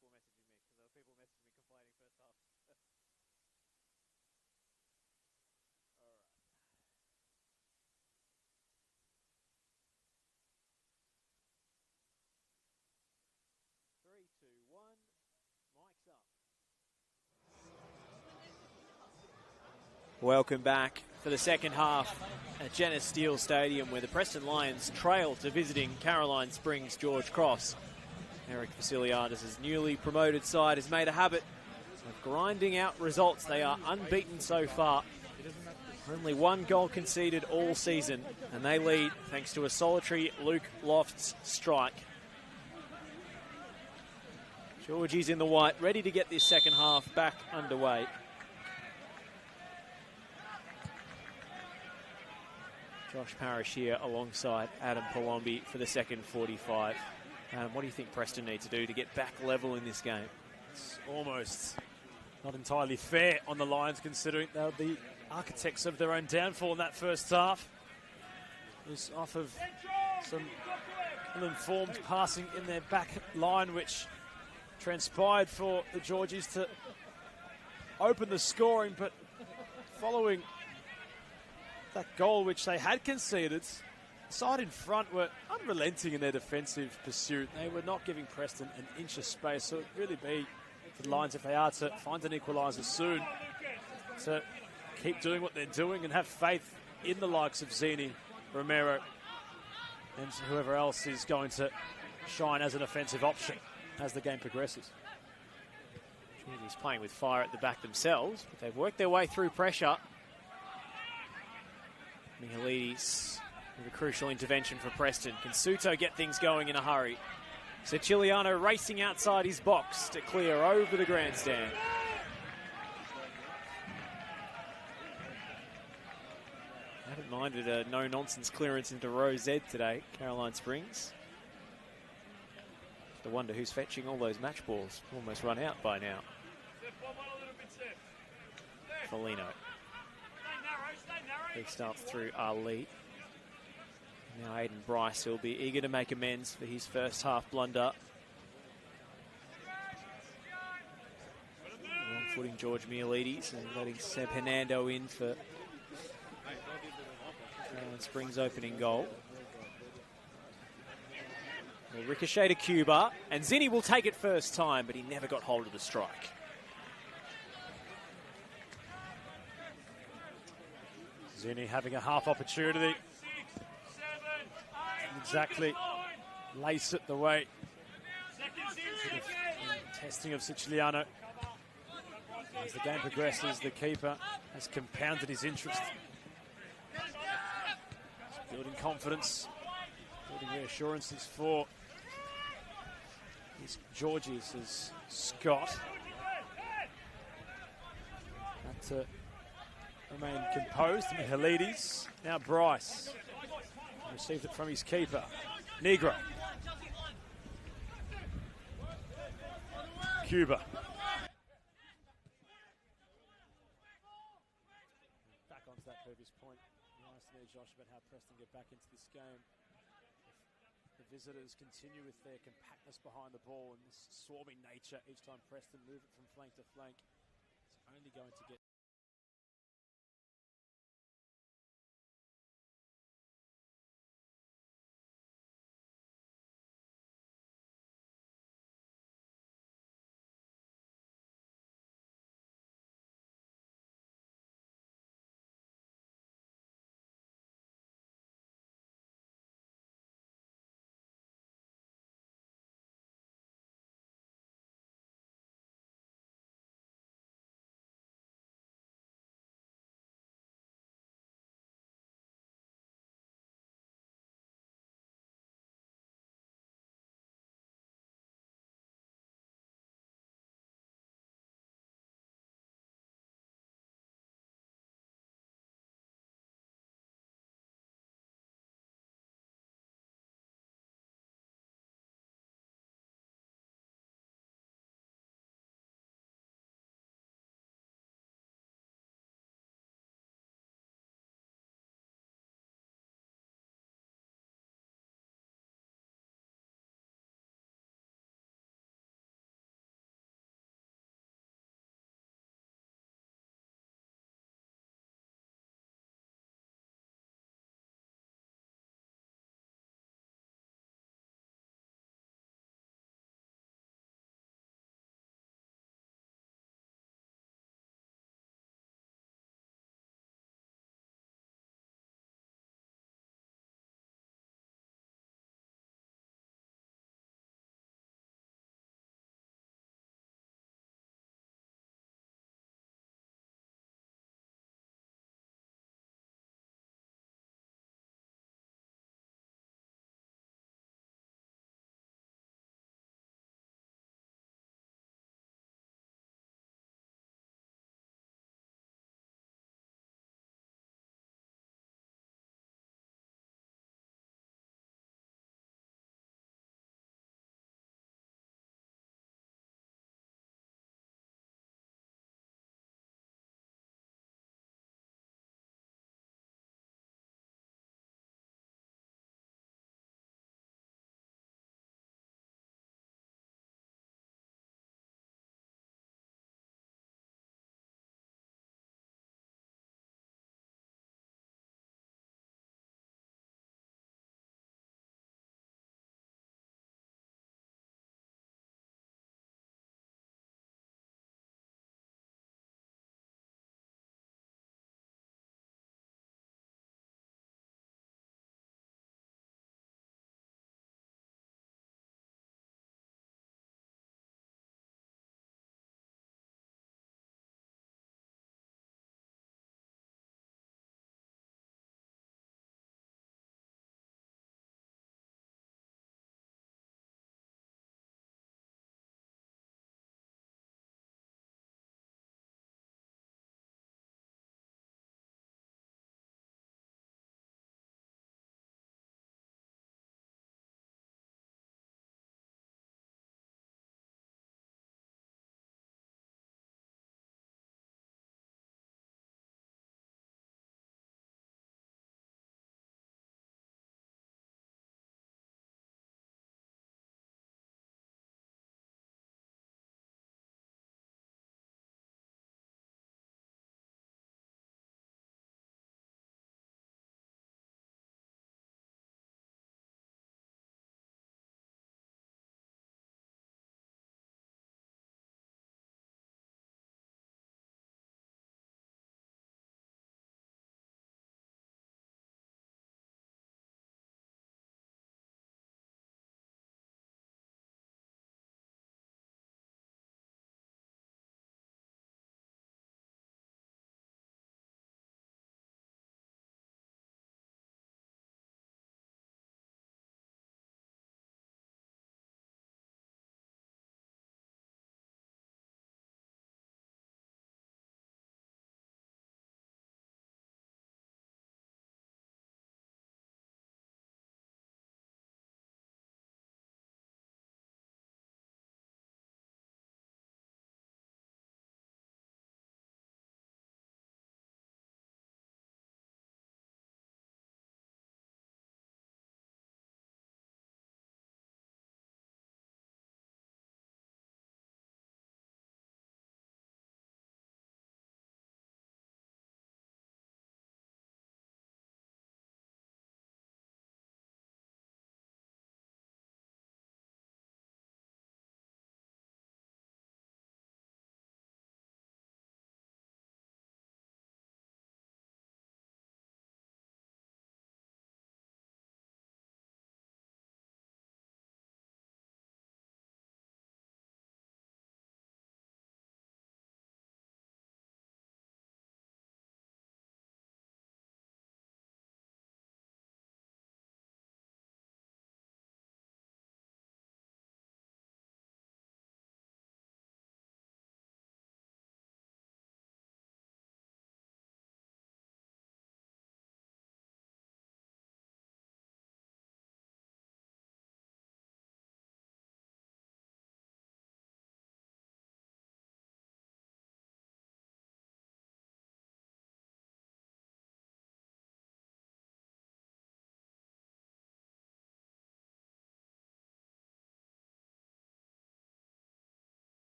people messaging me because there were people messaging me complaining first half. All right. 3, 2, 1. Mike's up. Welcome back for the second half at Genesis Steel Stadium, where the Preston Lions trail to visiting Caroline Springs George Cross. Eric Vasiliadis' newly promoted side has made a habit of grinding out results. They are unbeaten so far. Only one goal conceded all season, and they lead thanks to a solitary Luke Lofts strike. Georgie's in the white, ready to get this second half back underway. Josh Parrish here alongside Adam Palombi for the second 45. What do you think Preston need to do to get back level in this game? It's almost not entirely fair on the Lions, considering they're the architects of their own downfall in that first half. It was off of some ill-informed passing in their back line, which transpired for the Georgies to open the scoring, but following that goal which they had conceded, the side in front were unrelenting in their defensive pursuit. They were not giving Preston an inch of space, so it'd really be for the Lions, if they are to find an equaliser soon, to keep doing what they're doing and have faith in the likes of Zini, Romero, and whoever else is going to shine as an offensive option as the game progresses. Georgie's playing with fire at the back themselves, but they've worked their way through pressure. Mihalidis with a crucial intervention for Preston. Can Suto get things going in a hurry? Siciliano racing outside his box to clear over the grandstand. I haven't minded a no-nonsense clearance into row Z today, Caroline Springs. I wonder who's fetching all those match balls. Almost run out by now. Foligno. Big start through Ali. Now Aiden Bryce will be eager to make amends for his first half blunder. Wrong-footing George Mihalidis and letting Seb Hernando in for Springs' opening goal. Will ricochet to Cuba, and Zini will take it first time, but he never got hold of the strike. Zini having a half opportunity. Exactly lace it the way. Testing of Siciliano. As the game progresses, the keeper has compounded his interest. He's building confidence, building reassurances for his Georgies as Scott. Had to remain composed. Mihalidis. Now Bryce. Received it from his keeper. Negro. Cuba. Back onto that previous point. Nice there, Josh, about how Preston get back into this game. If the visitors continue with their compactness behind the ball and this swarming nature each time Preston move it from flank to flank, it's only going to get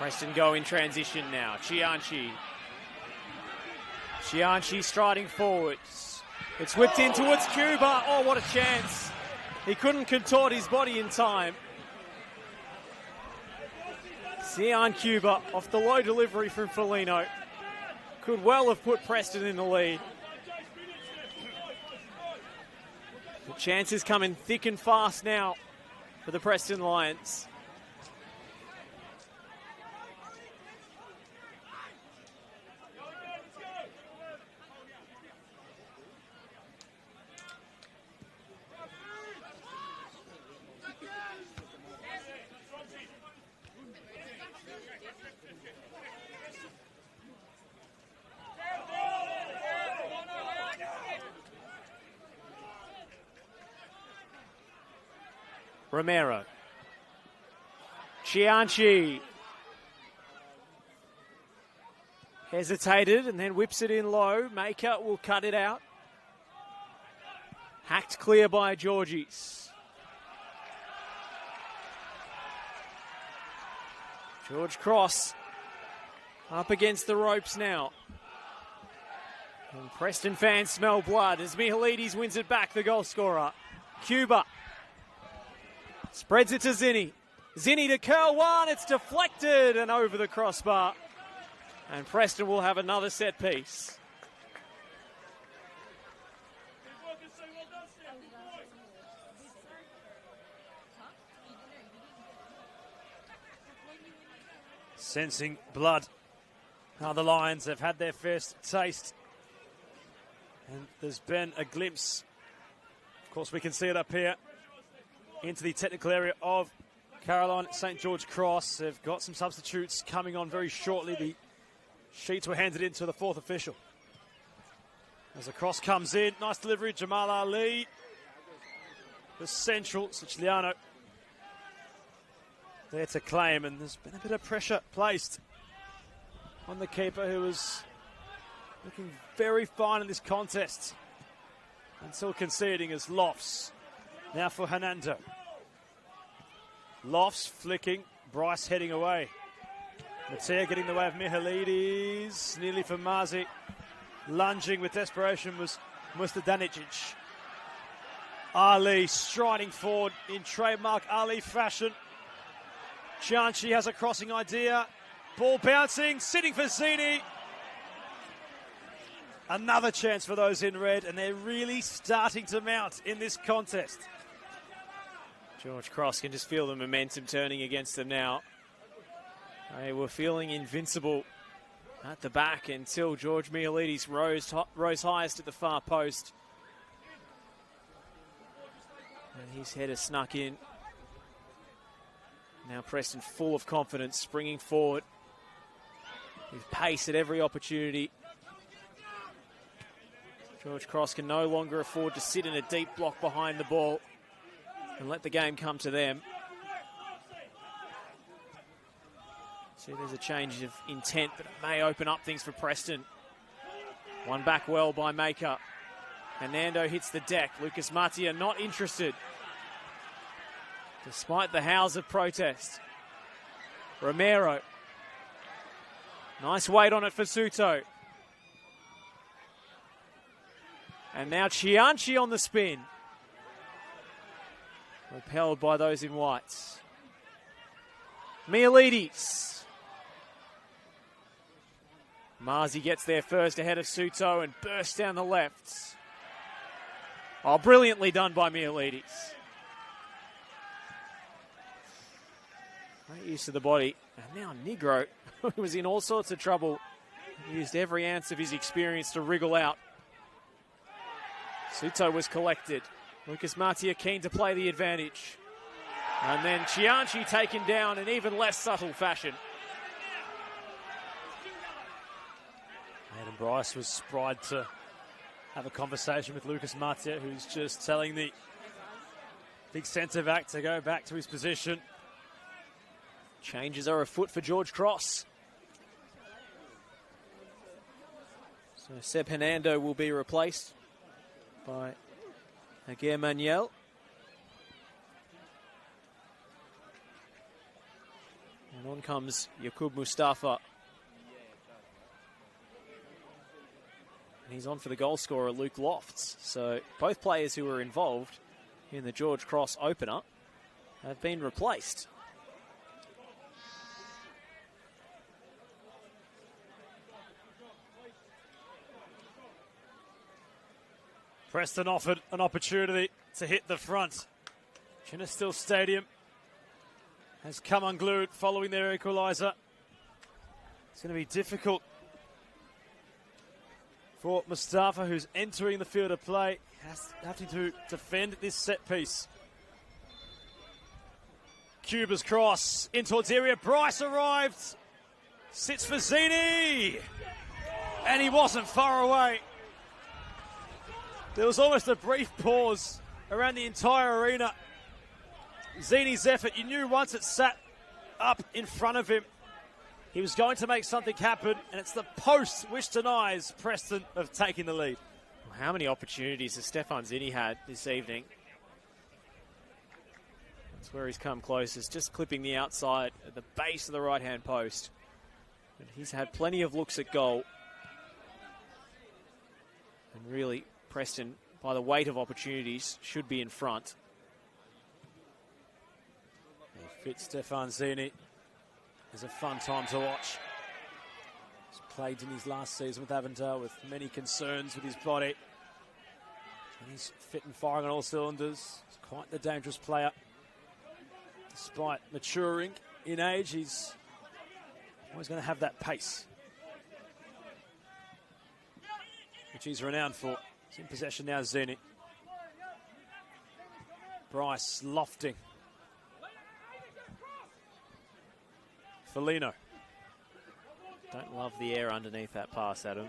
Preston go in transition now. Chianchi striding forwards. It's whipped in towards Cuba. Oh, what a chance. He couldn't contort his body in time. Sian Cuba off the low delivery from Foligno. Could well have put Preston in the lead. The chances coming thick and fast now for the Preston Lions. Romero. Chianchi. Hesitated and then whips it in low. Maker will cut it out. Hacked clear by Georgies. George Cross up against the ropes now. And Preston fans smell blood as Mihalides wins it back, the goal scorer. Cuba spreads it to Zinni. Zinni to curl one. It's deflected and over the crossbar. And Preston will have another set piece. Sensing blood. Now the Lions have had their first taste. And there's been a glimpse. Of course, we can see it up here into the technical area of Caroline St. George Cross. They've got some substitutes coming on very shortly. The sheets were handed in to the fourth official. As the cross comes in, nice delivery, Jamal Ali. The central, Siciliano there to claim, and there's been a bit of pressure placed on the keeper, who was looking very fine in this contest until conceding as Lofts. Now for Hernando. Lofts flicking, Bryce heading away. Matea getting in the way of Mihalides, nearly for Mazi. Lunging with desperation was Mustadanic. Ali striding forward in trademark Ali fashion. Chianchi has a crossing idea. Ball bouncing, sitting for Zini. Another chance for those in red, and they're really starting to mount in this contest. George Cross can just feel the momentum turning against them now. They were feeling invincible at the back until George Mihalides rose highest at the far post. And his header snuck in. Now Preston full of confidence, springing forward with pace at every opportunity. George Cross can no longer afford to sit in a deep block behind the ball and let the game come to them. See, there's a change of intent, but it may open up things for Preston. One back well by Maker. Hernando hits the deck. Lucas Matia not interested, despite the howls of protest. Romero. Nice weight on it for Suto. And now Chianchi on the spin. Repelled by those in whites. Mihalides. Marzi gets there first ahead of Suto and bursts down the left. Oh, brilliantly done by Mihalides. Great use of the body. And now Negro, who was in all sorts of trouble, used every ounce of his experience to wriggle out. Suto was collected. Lucas Matia keen to play the advantage. And then Chianchi taken down in even less subtle fashion. Aidan Bryce was spry to have a conversation with Lucas Matia, who's just telling the big centre back to go back to his position. Changes are afoot for George Cross. So Seb Hernando will be replaced by Aguirre Manuel. And on comes Yaqub Mustafa. And he's on for the goal scorer, Luke Lofts. So both players who were involved in the George Cross opener have been replaced. Preston offered an opportunity to hit the front. Chinestill Stadium has come unglued following their equalizer. It's going to be difficult for Mustafa, who's entering the field of play. Having to defend this set piece. Cuba's cross in towards the area. Bryce arrived. Sits for Zini. And he wasn't far away. There was almost a brief pause around the entire arena. Zini's effort, you knew once it sat up in front of him, he was going to make something happen, and it's the post which denies Preston of taking the lead. Well, how many opportunities has Stefan Zini had this evening? That's where he's come closest, just clipping the outside at the base of the right-hand post. But he's had plenty of looks at goal. And really, Preston, by the weight of opportunities, should be in front. He fits Stefan Zini. It's a fun time to watch. He's played in his last season with Avondale with many concerns with his body. And he's fit and firing on all cylinders. He's quite the dangerous player. Despite maturing in age, he's always going to have that pace, which he's renowned for. He's in possession now, Zini. Bryce lofting. Felino. Don't love the air underneath that pass, Adam.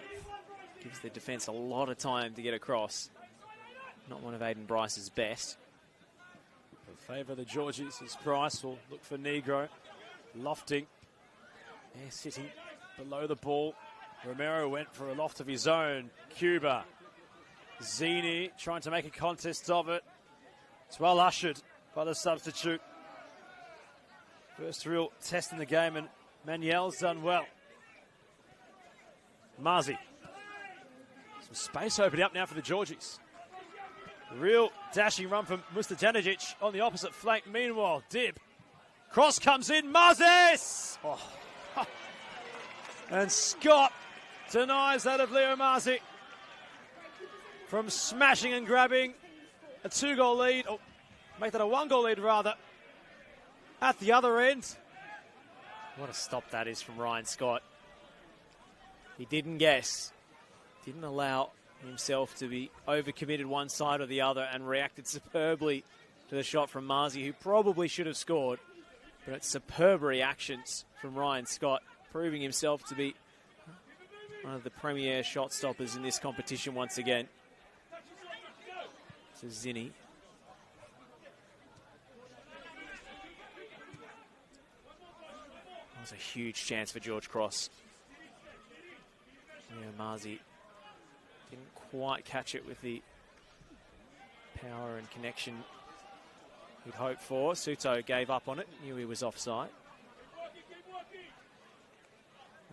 Gives the defence a lot of time to get across. Not one of Aiden Bryce's best. In favour of the Georgies as Bryce will look for Negro. Lofting. They're sitting below the ball. Romero went for a loft of his own. Cuba. Zini trying to make a contest of it. It's well ushered by the substitute. First real test in the game, and Manuel's done well. Marzi. Some space opening up now for the Georgies. Real dashing run from Mustajanic on the opposite flank. Meanwhile, Dib. Cross comes in. Marzis! Oh. And Scott denies that of Leo Marzi from smashing and grabbing a 2-goal lead. Oh, make that a 1-goal lead, rather. At the other end. What a stop that is from Ryan Scott. He didn't guess. Didn't allow himself to be overcommitted one side or the other, and reacted superbly to the shot from Marzi, who probably should have scored. But it's superb reactions from Ryan Scott, proving himself to be one of the premier shot stoppers in this competition once again. So Zini. That was a huge chance for George Cross. Yeah, Marzi didn't quite catch it with the power and connection he'd hoped for. Suto gave up on it, knew he was offside.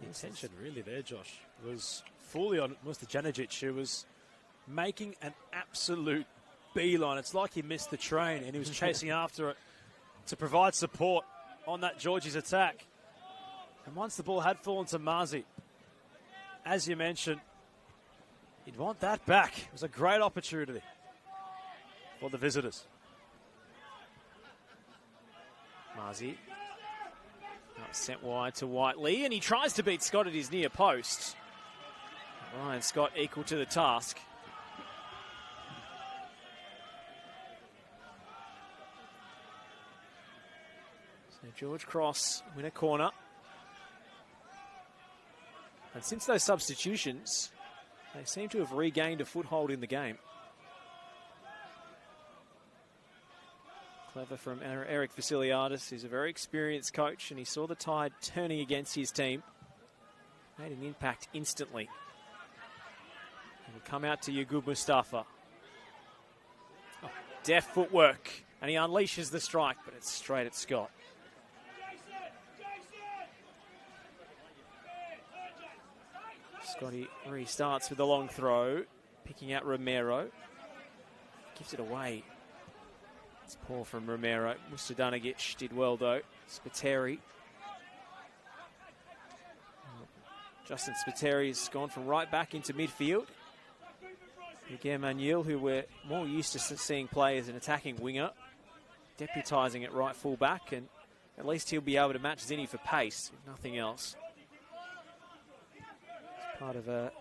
The intention really there, Josh, was fully on Mustajanic, who was making an absolute beeline. It's like he missed the train and he was chasing after it to provide support on that Georgie's attack. And once the ball had fallen to Marzi, as you mentioned, you'd want that back. It was a great opportunity for the visitors. Marzi sent wide to Whiteley, and he tries to beat Scott at his near post. Ryan Scott equal to the task. So George Cross win a corner. And since those substitutions, they seem to have regained a foothold in the game. Clever from Eric Vasiliadis, who's a very experienced coach, and he saw the tide turning against his team. Made an impact instantly. And will come out to Yaqub Mustafa. Oh, deft footwork, and he unleashes the strike, but it's straight at Scott. Scotty restarts with a long throw, picking out Romero. Gives it away. It's poor from Romero. Mustadanagic did well though. Spiteri. Justin Spiteri has gone from right back into midfield. Miguel Manuel, who we're more used to seeing play as an attacking winger, deputising at right full back, and at least he'll be able to match Zinni for pace, if nothing else. It's part of a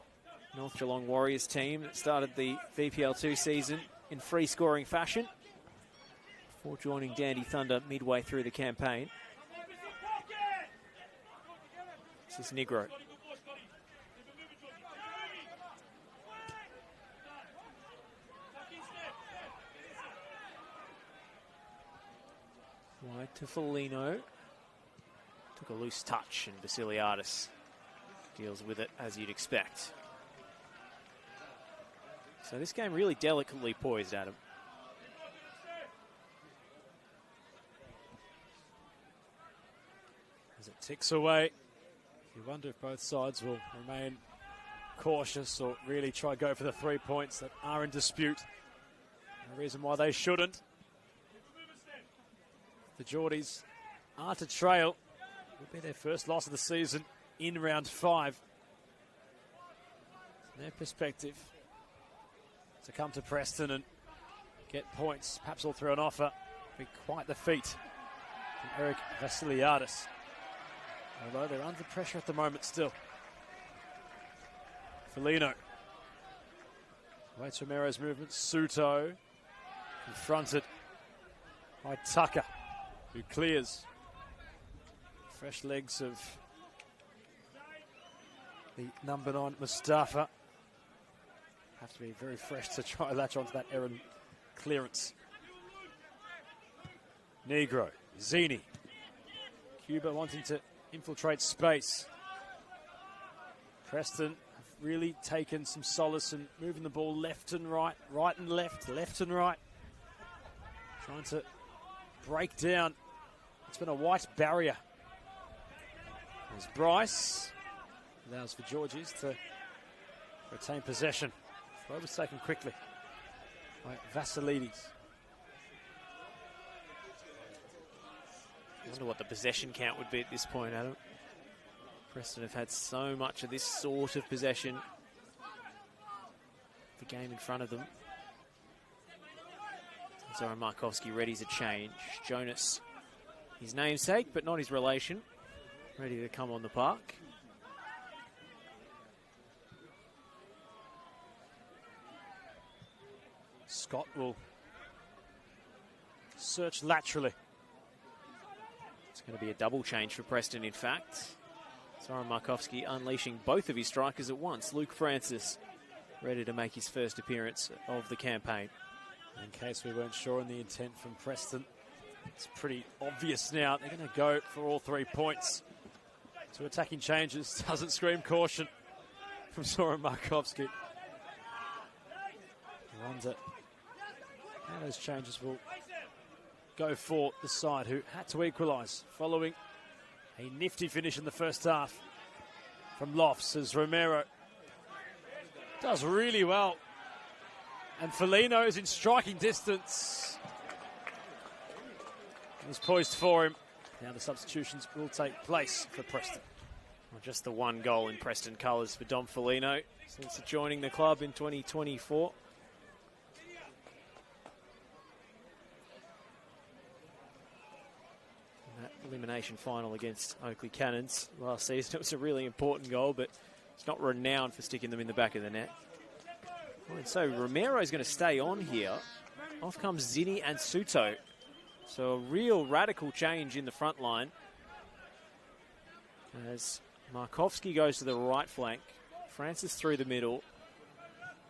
North Geelong Warriors team that started the VPL2 season in free scoring fashion before joining Dandy Thunder midway through the campaign. This is Negro. Wide to Foligno. Took a loose touch and Vasiliadis deals with it as you'd expect. So this game really delicately poised, Adam. As it ticks away, you wonder if both sides will remain cautious or really try to go for the 3 points that are in dispute. No reason why they shouldn't. The Geordies are to trail. It will be their first loss of the season in round 5. From their perspective, to come to Preston and get points, perhaps all through an offer, be quite the feat from Eric Vasiliadis. Although they're under pressure at the moment still. Foligno waits Romero's movement. Suto confronted by Tucker, who clears. Fresh legs of the number 9 Mustafa. Have to be very fresh to try to latch onto that errant clearance. Negro, Zinni. Cuba wanting to infiltrate space. Preston have really taken some solace in moving the ball left and right, right and left, left and right. Trying to break down. It's been a white barrier. There's Bryce. Allows for Georgies to retain possession. Throw was taken quickly by Vassilides. I wonder what the possession count would be at this point, Adam. Preston have had so much of this sort of possession. The game in front of them. Zoran Markovski readies a change. Jonas, his namesake, but not his relation, ready to come on the park. Scott will search laterally. It's going to be a double change for Preston, in fact. Zoran Markovski unleashing both of his strikers at once. Luke Francis ready to make his first appearance of the campaign. In case we weren't sure on the intent from Preston, it's pretty obvious now. They're going to go for all 3 points. 2 attacking changes. Doesn't scream caution from Zoran Markovski. I wonder how those changes will go for the side who had to equalise following a nifty finish in the first half from Lofts, as Romero does really well. And Foligno is in striking distance. He's poised for him. Now the substitutions will take place for Preston. Well, just the 1 goal in Preston colours for Dom Foligno since joining the club in 2024. In that elimination final against Oakley Cannons last season, it was a really important goal, but it's not renowned for sticking them in the back of the net. And so Romero's going to stay on here. Off comes Zinni and Suto. So a real radical change in the front line. As Markovski goes to the right flank. Francis through the middle.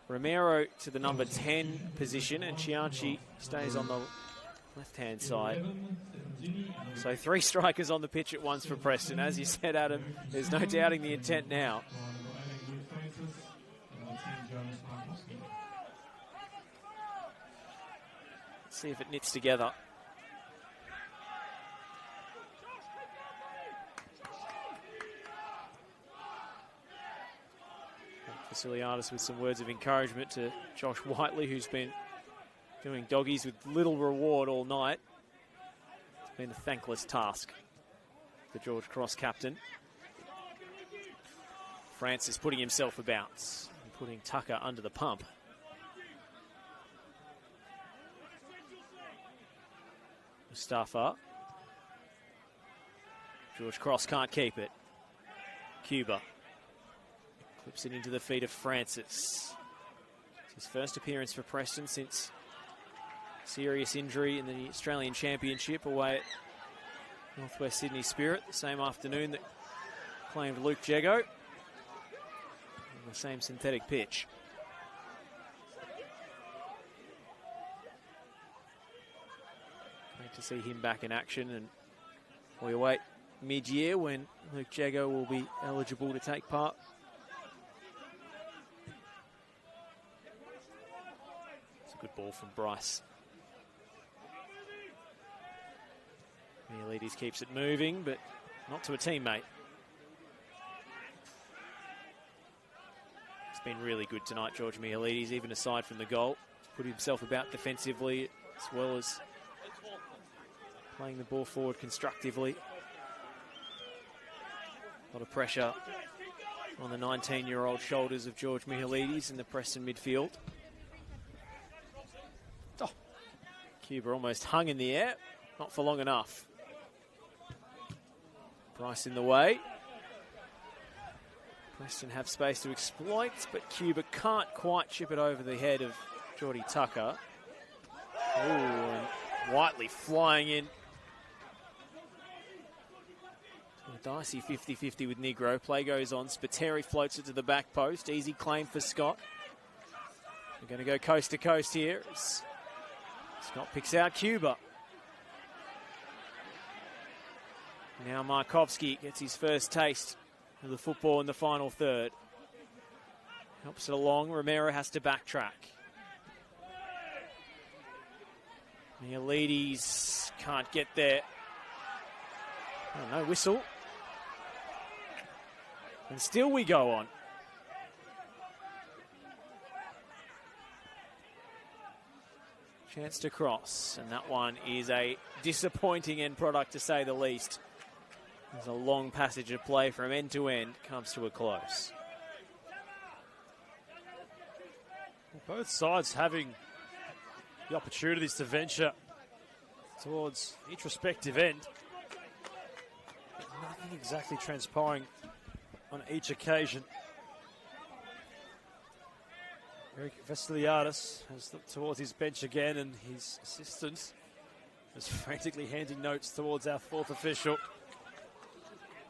Romero to the number 10 position. And Chianchi stays on the left-hand side. So 3 strikers on the pitch at once for Preston. As you said, Adam, there's no doubting the intent now. See if it knits together. Vasiliadis with some words of encouragement to Josh Whiteley, who's been doing doggies with little reward all night. It's been a thankless task for George Cross captain. Francis putting himself about and putting Tucker under the pump. Mustafa. George Cross can't keep it. Cuba clips it into the feet of Francis. It's his first appearance for Preston since serious injury in the Australian Championship away at Northwest Sydney Spirit the same afternoon that claimed Luke Jego on the same synthetic pitch. Great to see him back in action, and we await mid-year when Luke Jego will be eligible to take part. It's a good ball from Bryce. Mielides keeps it moving, but not to a teammate. He's been really good tonight, George Mielides, even aside from the goal. He's put himself about defensively as well as playing the ball forward constructively. A lot of pressure on the 19-year-old shoulders of George Mielides in the Preston midfield. Oh. Cuba almost hung in the air, not for long enough. Bryce in the way. Preston have space to exploit, but Cuba can't quite chip it over the head of Geordie Tucker. Oh, and Whiteley flying in. A dicey 50-50 with Negro. Play goes on. Spiteri floats it to the back post. Easy claim for Scott. We're going to go coast to coast here. Scott picks out Cuba. Now Markovski gets his first taste of the football in the final third. Helps it along. Romero has to backtrack. Mielides can't get there. Oh, no whistle. And still we go on. Chance to cross, and that one is a disappointing end product to say the least. There's a long passage of play from end to end, comes to a close. Both sides having the opportunities to venture towards each respective end. Nothing exactly transpiring on each occasion. Eric Vasiliadis has looked towards his bench again, and his assistant is frantically handing notes towards our fourth official.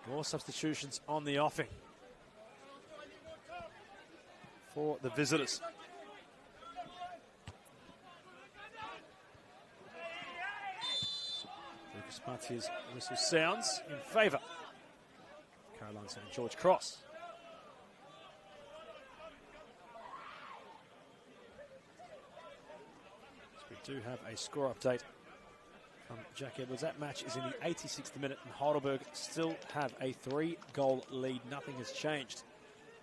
More substitutions on the offing for the visitors. Lucas Matia's whistle sounds in favour. Caroline's and George Cross. So we do have a score update from Jack Edwards. That match is in the 86th minute, and Heidelberg still have a 3-goal lead. Nothing has changed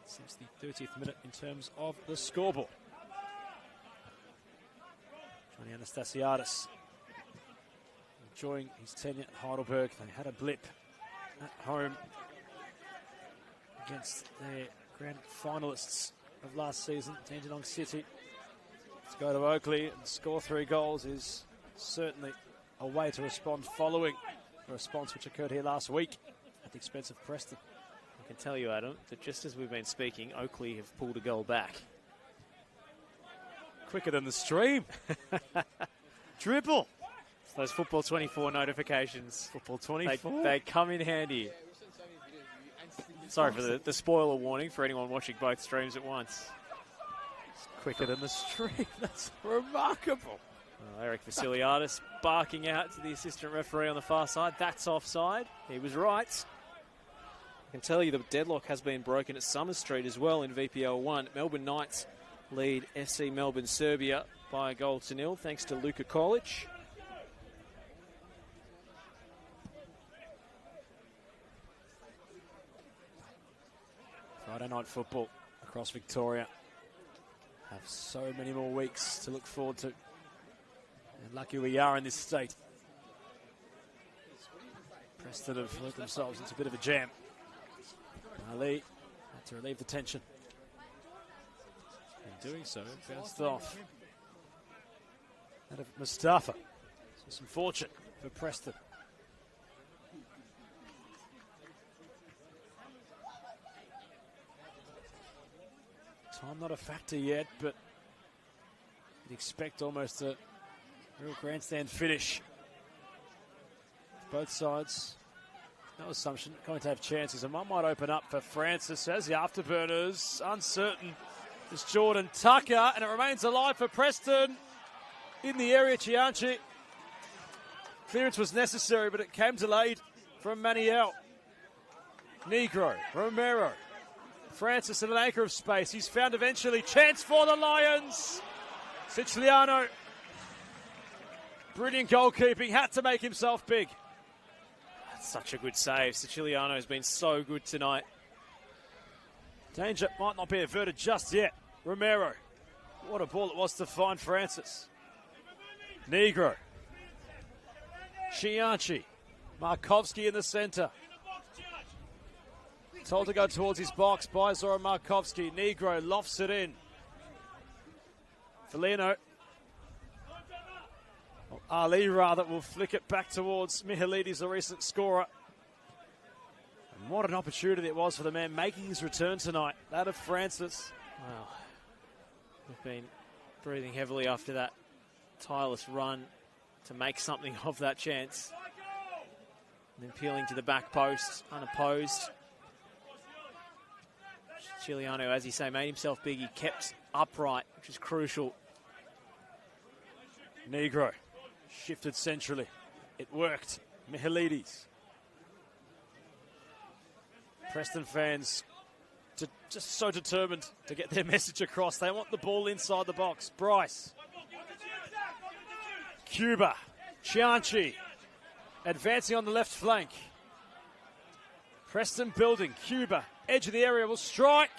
since the 30th minute in terms of the scoreboard. Johnny Anastasiadis enjoying his tenure at Heidelberg. They had a blip at home against their grand finalists of last season, Dandenong City. To go to Oakley and score 3 goals is certainly a way to respond following a response which occurred here last week at the expense of Preston. I can tell you, Adam, that just as we've been speaking, Oakley have pulled a goal back. Quicker than the stream. Triple. It's those Football 24 notifications. Football 24. They come in handy. Sorry for the spoiler warning for anyone watching both streams at once. It's quicker than the stream. That's remarkable. Eric Vasiliadis barking out to the assistant referee on the far side. That's offside. He was right. I can tell you the deadlock has been broken at Summer Street as well in VPL 1. Melbourne Knights lead FC Melbourne Serbia by 1-0 thanks to Luka Kolic. Friday night football across Victoria. Have so many more weeks to look forward to. And lucky we are in this state. Preston have let themselves into a bit of a jam. Ali had to relieve the tension. In doing so, bounced off. Out of Mustafa. So some fortune for Preston. Time not a factor yet, but you'd expect almost a real grandstand finish. Both sides, no assumption, going to have chances, and one might open up for Francis as the afterburners. Uncertain is Jordan Tucker, and it remains alive for Preston in the area. Chianchi. Clearance was necessary, but it came delayed from Maniel. Negro, Romero, Francis in an acre of space. He's found eventually. Chance for the Lions. Siciliano. Brilliant goalkeeping. Had to make himself big. That's such a good save. Siciliano has been so good tonight. Danger might not be averted just yet. Romero. What a ball it was to find Francis. Negro. Chianchi. Markovsky in the centre. Told to go towards his box by Zoran Markovsky. Negro lofts it in. Felino. Ali, rather, will flick it back towards Mihailidis, the recent scorer. And what an opportunity it was for the man making his return tonight. That of Francis. Wow. We've been breathing heavily after that tireless run to make something of that chance. And then peeling to the back post, unopposed. Chiliano, as you say, made himself big. He kept upright, which is crucial. Negro shifted centrally. It worked. Mihailidis. Preston fans just so determined to get their message across. They want the ball inside the box. Bryce. Cuba. Chianchi. Advancing on the left flank. Preston building. Cuba. Edge of the area will strike.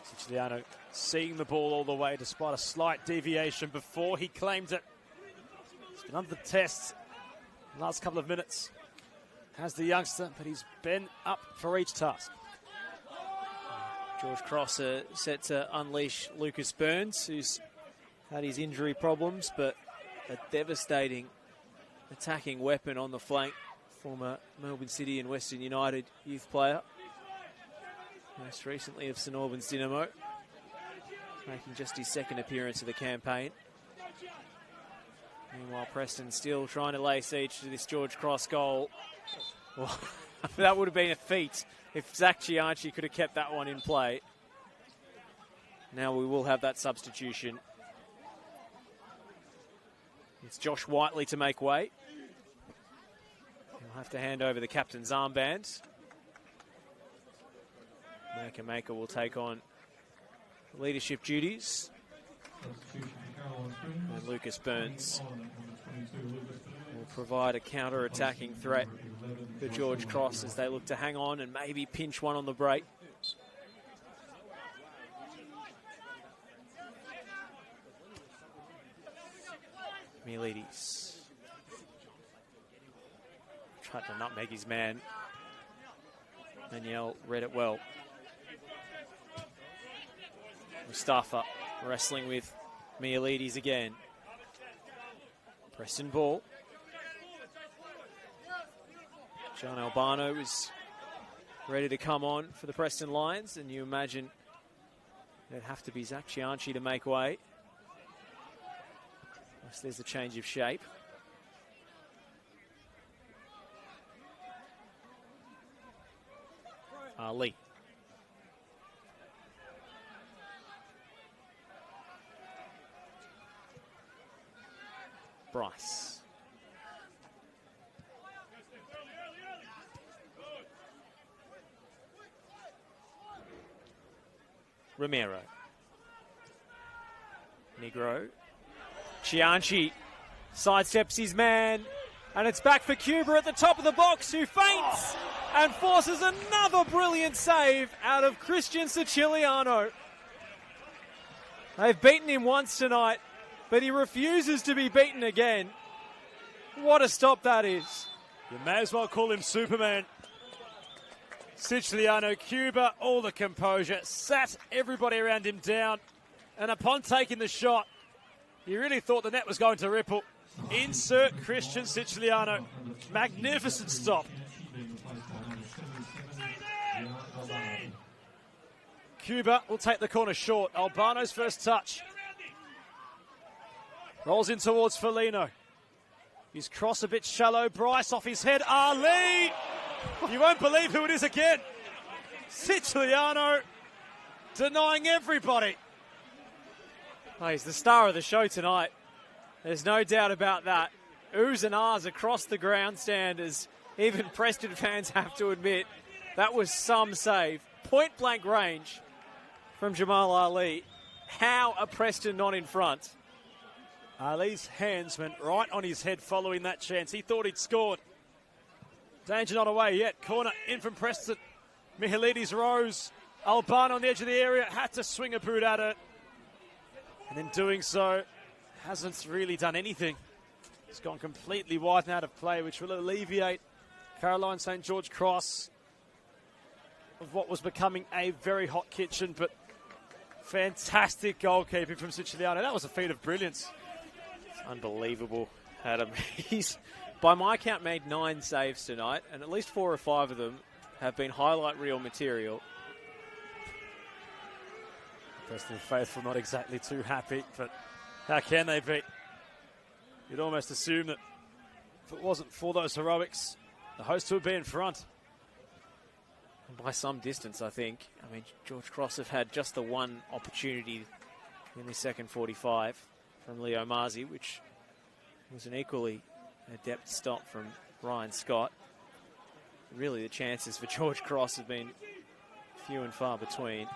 Siciliano seeing the ball all the way despite a slight deviation before he claimed it. He's been under the test the last couple of minutes. Has the youngster, but he's been up for each task. George Cross set to unleash Lucas Burns, who's had his injury problems, but a devastating attacking weapon on the flank. Former Melbourne City and Western United youth player. Most recently of St Albans Dynamo. Making just his second appearance of the campaign. Meanwhile, Preston still trying to lay siege to this George Cross goal. Well, that would have been a feat if Zach Chianchi could have kept that one in play. Now we will have that substitution. It's Josh Whiteley to make way. He'll have to hand over the captain's armband. Maker will take on leadership duties. And Lucas Burns will provide a counter-attacking threat for George Cross as they look to hang on and maybe pinch one on the break. Mihailidis tried to nutmeg his man. Danielle read it well. Mustafa wrestling with Mihailidis again. Preston ball. John Albano is ready to come on for the Preston Lions, and you imagine it'd have to be Zach Chianchi to make way. Unless there's a change of shape. Ali. Bryce. Romero. Negro. Chianchi sidesteps his man And it's back for Cuba at the top of the box, who feints and forces another brilliant save out of Christian Siciliano. They've beaten him once tonight, but he refuses to be beaten again. What a stop that is. You may as well call him Superman. Siciliano, Cuba, all the composure, sat everybody around him down, and upon taking the shot, he really thought the net was going to ripple. Insert Christian Siciliano. Magnificent stop. Cuba will take the corner short. Albano's first touch. Rolls in towards Foligno. His cross a bit shallow. Bryce off his head. Ali! You won't believe who it is again. Siciliano denying everybody. Oh, he's the star of the show tonight. There's no doubt about that. Oohs and ahs across the grandstand, as even Preston fans have to admit. That was some save. Point blank range from Jamal Ali. How are Preston not in front? Ali's hands went right on his head following that chance. He thought he'd scored. Danger not away yet. Corner in from Preston. Mihalides rose. Albano on the edge of the area. Had to swing a boot at it. And in doing so, hasn't really done anything. It's gone completely wide and out of play, which will alleviate Caroline St. George Cross of what was becoming a very hot kitchen, but fantastic goalkeeping from Siciliano. That was a feat of brilliance. It's unbelievable, Adam. He's, by my count, made 9 saves tonight, and at least 4 or 5 of them have been highlight reel material. Preston faithful not exactly too happy, but how can they be? You'd almost assume that if it wasn't for those heroics, the hosts would be in front. And by some distance, I think. I mean, George Cross have had just the one opportunity in the second 45 from Leo Marzi, which was an equally adept stop from Ryan Scott. Really, the chances for George Cross have been few and far between.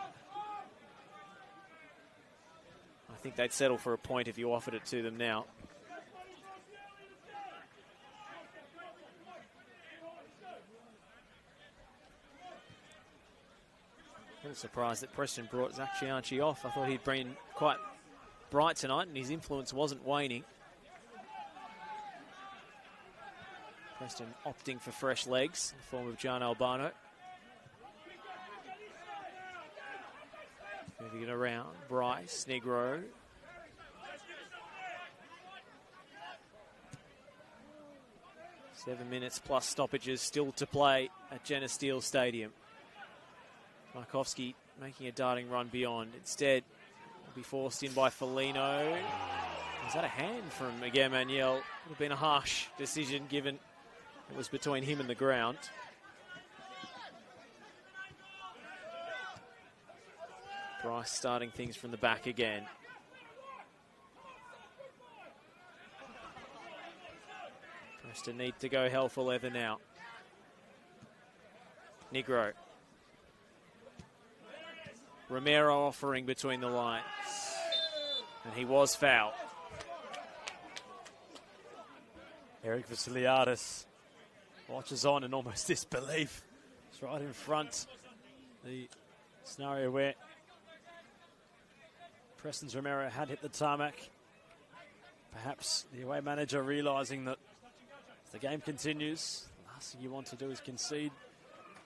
I think they'd settle for a point if you offered it to them now. A little surprised that Preston brought Zach Cianci off. I thought he'd been quite bright tonight and his influence wasn't waning. Preston opting for fresh legs in the form of Gian Albano. Moving it around, Bryce, Negro. Seven minutes plus stoppages still to play at Jenna Steele Stadium. Markovsky making a darting run beyond. Instead, will be forced in by Foligno. Is that a hand from Miguel Manuel? Would have been a harsh decision given it was between him and the ground. Bryce starting things from the back again. Preston need to go hell for leather now. Negro. Romero offering between the lines. And he was fouled. Eric Vasiliadis watches on in almost disbelief. It's right in front. The scenario where Preston's Romero had hit the tarmac. Perhaps the away manager realising that as the game continues, the last thing you want to do is concede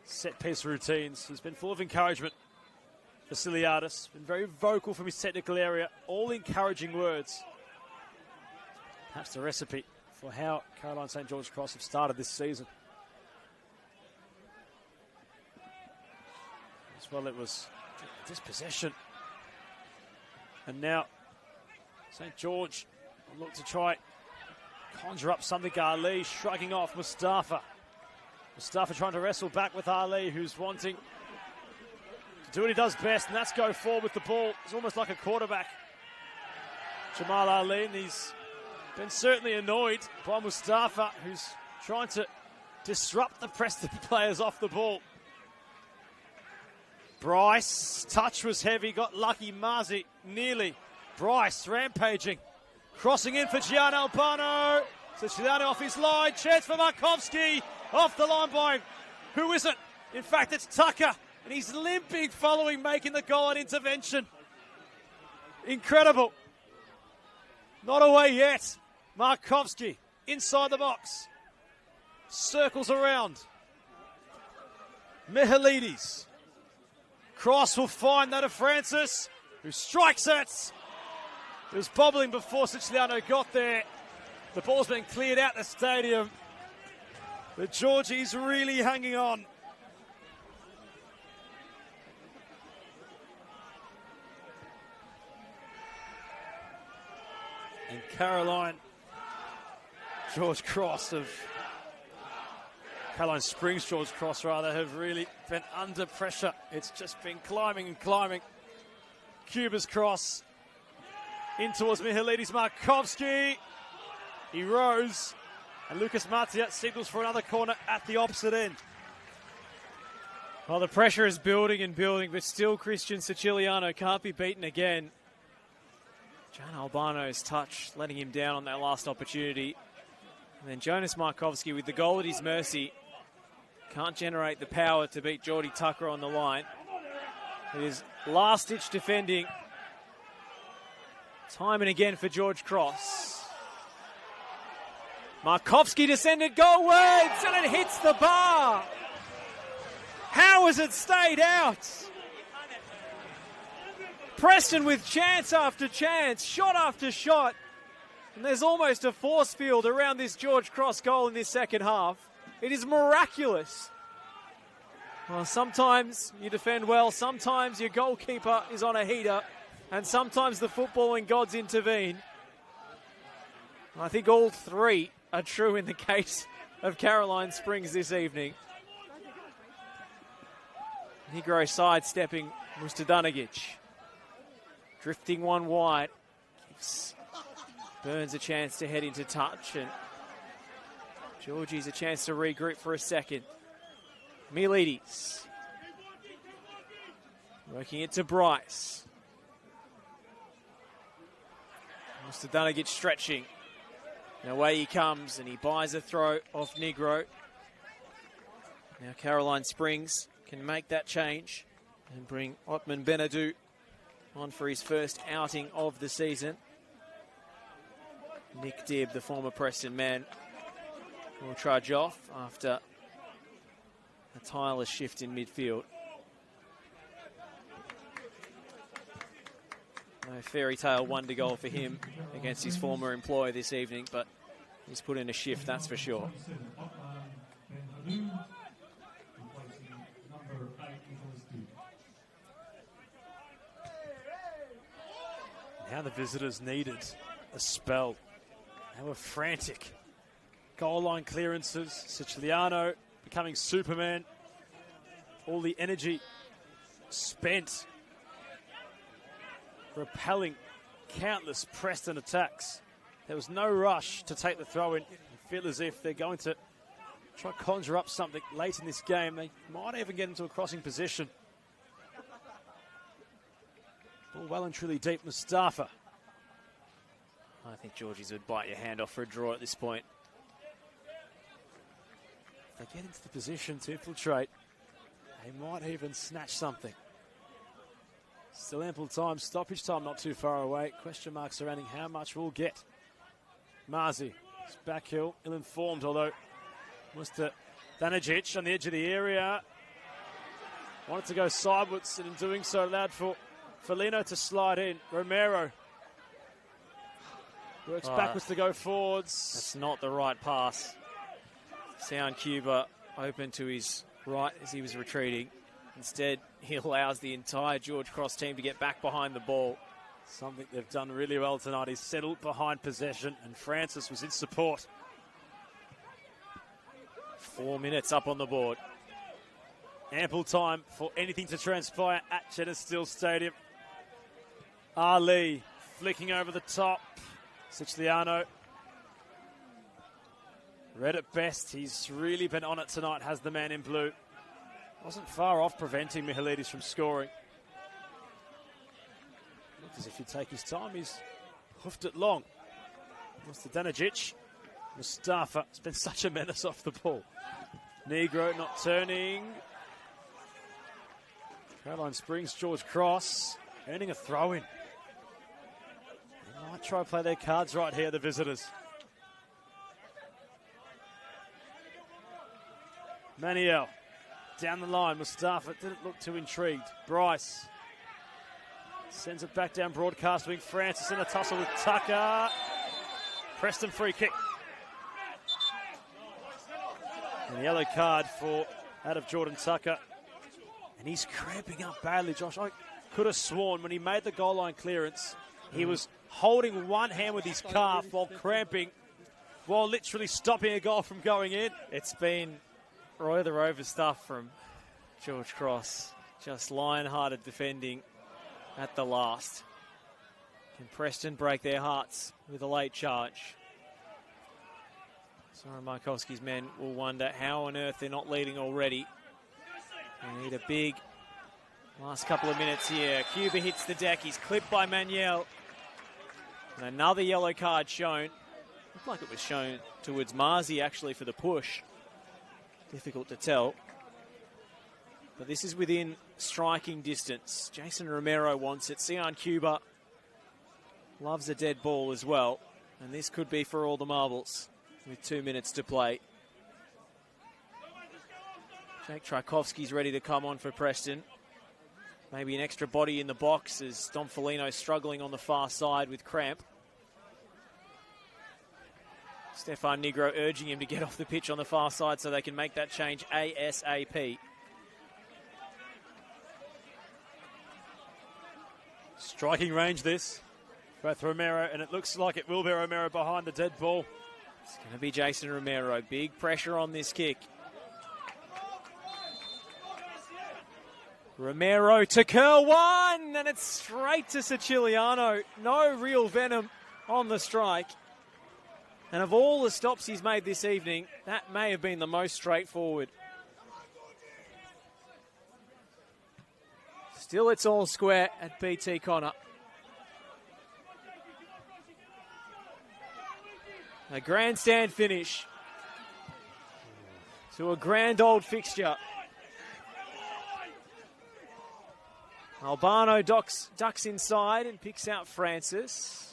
set-piece routines. He's been full of encouragement. Vasiliadis, been very vocal from his technical area, all encouraging words. Perhaps the recipe for how Caroline St. George Cross have started this season. As well, it was dispossession. And now St. George will look to try conjure up something. Ali shrugging off Mustafa. Mustafa trying to wrestle back with Ali, who's wanting to do what he does best, and that's go forward with the ball. It's almost like a quarterback. Jamal Ali, and he's been certainly annoyed by Mustafa, who's trying to disrupt the Preston players off the ball. Bryce, touch was heavy, got lucky. Marzi nearly. Bryce rampaging, crossing in for Gian Albano. Siciliano off his line. Chance for Markovski. Off the line by, who is it? In fact, it's Tucker. And he's limping following making the goal on intervention. Incredible. Not away yet. Markovski inside the box. Circles around. Mihalidis. Cross will find that of Francis, who strikes it. It was bobbling before Siciliano got there. The ball's been cleared out the stadium. But Georgie's really hanging on. And Caroline Springs George Cross have really been under pressure. It's just been climbing and climbing. Cuba's cross in towards Mihalidis. Markovski. He rose. And Lucas Martiat signals for another corner at the opposite end. Well, the pressure is building and building, but still Christian Siciliano can't be beaten again. John Albano's touch letting him down on that last opportunity. And then Jonas Markovski with the goal at his mercy can't generate the power to beat Geordie Tucker on the line. It is last-ditch defending. Time and again for George Cross. Markovski descended goalwards and it hits the bar. How has it stayed out? Preston with chance after chance, shot after shot. And there's almost a force field around this George Cross goal in this second half. It is miraculous. Well, sometimes you defend well, sometimes your goalkeeper is on a heater, and sometimes the footballing gods intervene. I think all three are true in the case of Caroline Springs this evening. Negro sidestepping Mustadanagic. Drifting one wide. Gives Burns a chance to head into touch, and Georgie's a chance to regroup for a second. Milidis. Working it to Bryce. Mustadanagic stretching. And away he comes, and he buys a throw off Negro. Now Caroline Springs can make that change and bring Otman Benadou on for his first outing of the season. Nick Dibb, the former Preston man, will trudge off after a tireless shift in midfield. No fairy tale wonder goal for him against his former employer this evening, but he's put in a shift, that's for sure. Now the visitors needed a spell. They were frantic. Goal line clearances. Siciliano becoming Superman. All the energy spent repelling countless Preston attacks. There was no rush to take the throw in. You feel as if they're going to try to conjure up something late in this game. They might even get into a crossing position. Ball well and truly deep. Mustafa. I think Georgies would bite your hand off for a draw at this point. If they get into the position to infiltrate, they might even snatch something. Still ample time, stoppage time not too far away. Question marks surrounding how much we'll get. Marzi, it's back hill, ill-informed, although Mustadanagic on the edge of the area. Wanted to go sideways, and in doing so allowed for Felino to slide in. Romero works backwards to go forwards. That's not the right pass. Sound Cuba open to his right as he was retreating. Instead, he allows the entire George Cross team to get back behind the ball. Something they've done really well tonight. He's settled behind possession, and Francis was in support. 4 minutes up on the board. Ample time for anything to transpire at Cheddar Steel Stadium. Ali flicking over the top. Siciliano. Read it best. He's really been on it tonight, has the man in blue. Wasn't far off preventing Mihalidis from scoring. Looked as if he'd take his time. He's hoofed it long. Mustadanagic Mustafa has been such a menace off the ball. Negro not turning. Caroline Springs, George Cross, earning a throw-in. They might try to play their cards right here, the visitors. Maniel, down the line. Mustafa didn't look too intrigued. Bryce sends it back down broadcast wing. Francis in a tussle with Tucker. Preston free kick. And the yellow card for out of Jordan Tucker. And he's cramping up badly, Josh. I could have sworn when he made the goal line clearance, he was holding one hand with his calf while cramping, while literally stopping a goal from going in. It's been Roy the Rover stuff from George Cross. Just lion-hearted defending at the last. Can Preston break their hearts with a late charge? Soren Markowski's men will wonder how on earth they're not leading already. They need a big last couple of minutes here. Cuba hits the deck. He's clipped by Manuel. And another yellow card shown. Looked like it was shown towards Marzi actually for the push. Difficult to tell. But this is within striking distance. Jason Romero wants it. Sion Cuba loves a dead ball as well. And this could be for all the marbles with 2 minutes to play. Jake Tchaikovsky's ready to come on for Preston. Maybe an extra body in the box as Domfolino struggling on the far side with cramp. Stefan Negro urging him to get off the pitch on the far side so they can make that change ASAP. Striking range this. Both Romero, and it looks like it will be Romero behind the dead ball. It's going to be Jason Romero. Big pressure on this kick. Romero to curl one, and it's straight to Siciliano. No real venom on the strike. And of all the stops he's made this evening, that may have been the most straightforward. Still, it's all square at BT Connor. A grandstand finish to a grand old fixture. Albano ducks inside and picks out Francis.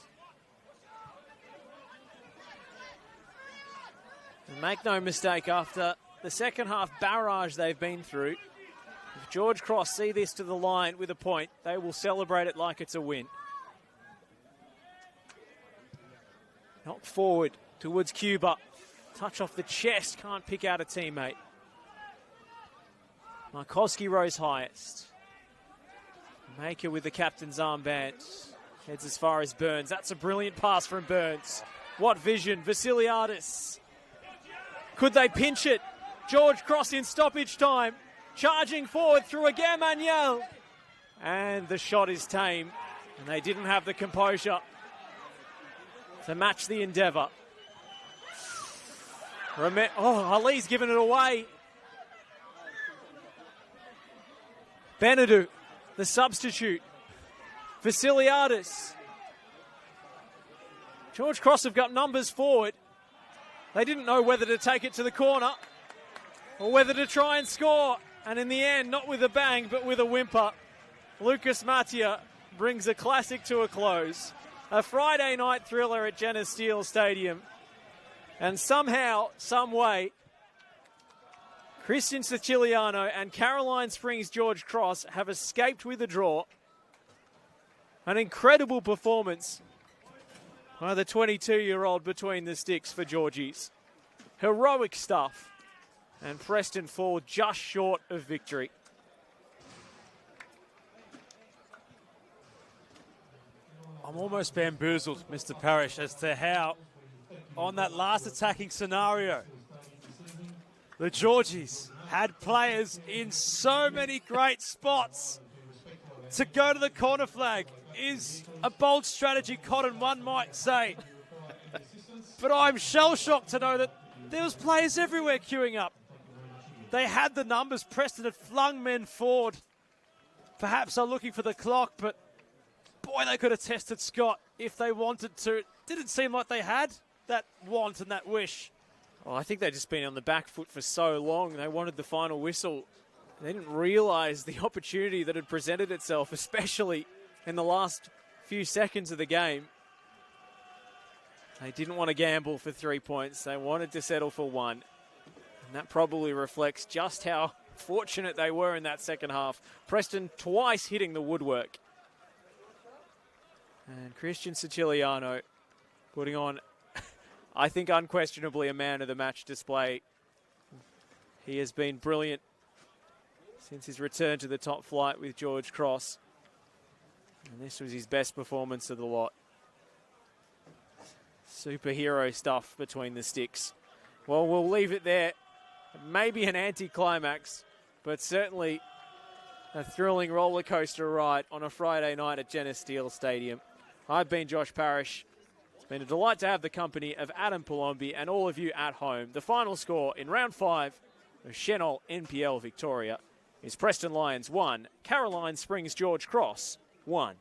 And make no mistake, after the second half barrage they've been through, if George Cross see this to the line with a point, they will celebrate it like it's a win. Knocked forward towards Cuba. Touch off the chest, can't pick out a teammate. Markowski rose highest. Maker with the captain's armband. Heads as far as Burns. That's a brilliant pass from Burns. What vision. Vasiliadis. Could they pinch it? George Cross in stoppage time. Charging forward through again Manuel. And the shot is tame. And they didn't have the composure to match the endeavour. Ali's given it away. Benadou, the substitute. Vasiliadis. George Cross have got numbers forward. They didn't know whether to take it to the corner or whether to try and score. And in the end, not with a bang, but with a whimper, Lucas Matia brings a classic to a close. A Friday night thriller at Jenna Steele Stadium. And somehow, some way, Christian Siciliano and Caroline Springs George Cross have escaped with a draw. An incredible performance by the 22-year-old between the sticks for Georgies. Heroic stuff. And Preston fall just short of victory. I'm almost bamboozled, Mr. Parrish, as to how, on that last attacking scenario, the Georgies had players in so many great spots. To go to the corner flag is a bold strategy, Cotton, one might say. But I'm shell-shocked to know that there was players everywhere queuing up. They had the numbers. Preston had flung men forward. Perhaps they're looking for the clock, but boy, they could have tested Scott if they wanted to. It didn't seem like they had. that want and that wish? Well, I think they've just been on the back foot for so long. They wanted the final whistle. They didn't realise the opportunity that had presented itself, especially in the last few seconds of the game. They didn't want to gamble for 3 points. They wanted to settle for one. And that probably reflects just how fortunate they were in that second half. Preston twice hitting the woodwork. And Christian Siciliano putting on, I think, unquestionably a man of the match display. He has been brilliant since his return to the top flight with George Cross. And this was his best performance of the lot. Superhero stuff between the sticks. Well, we'll leave it there. Maybe an anticlimax, but certainly a thrilling roller coaster ride on a Friday night at Geneseo Stadium. I've been Josh Parrish. It's been a delight to have the company of Adam Palombi and all of you at home. The final score in round 5 of Senol NPL Victoria is Preston Lions 1, Caroline Springs George Cross 1.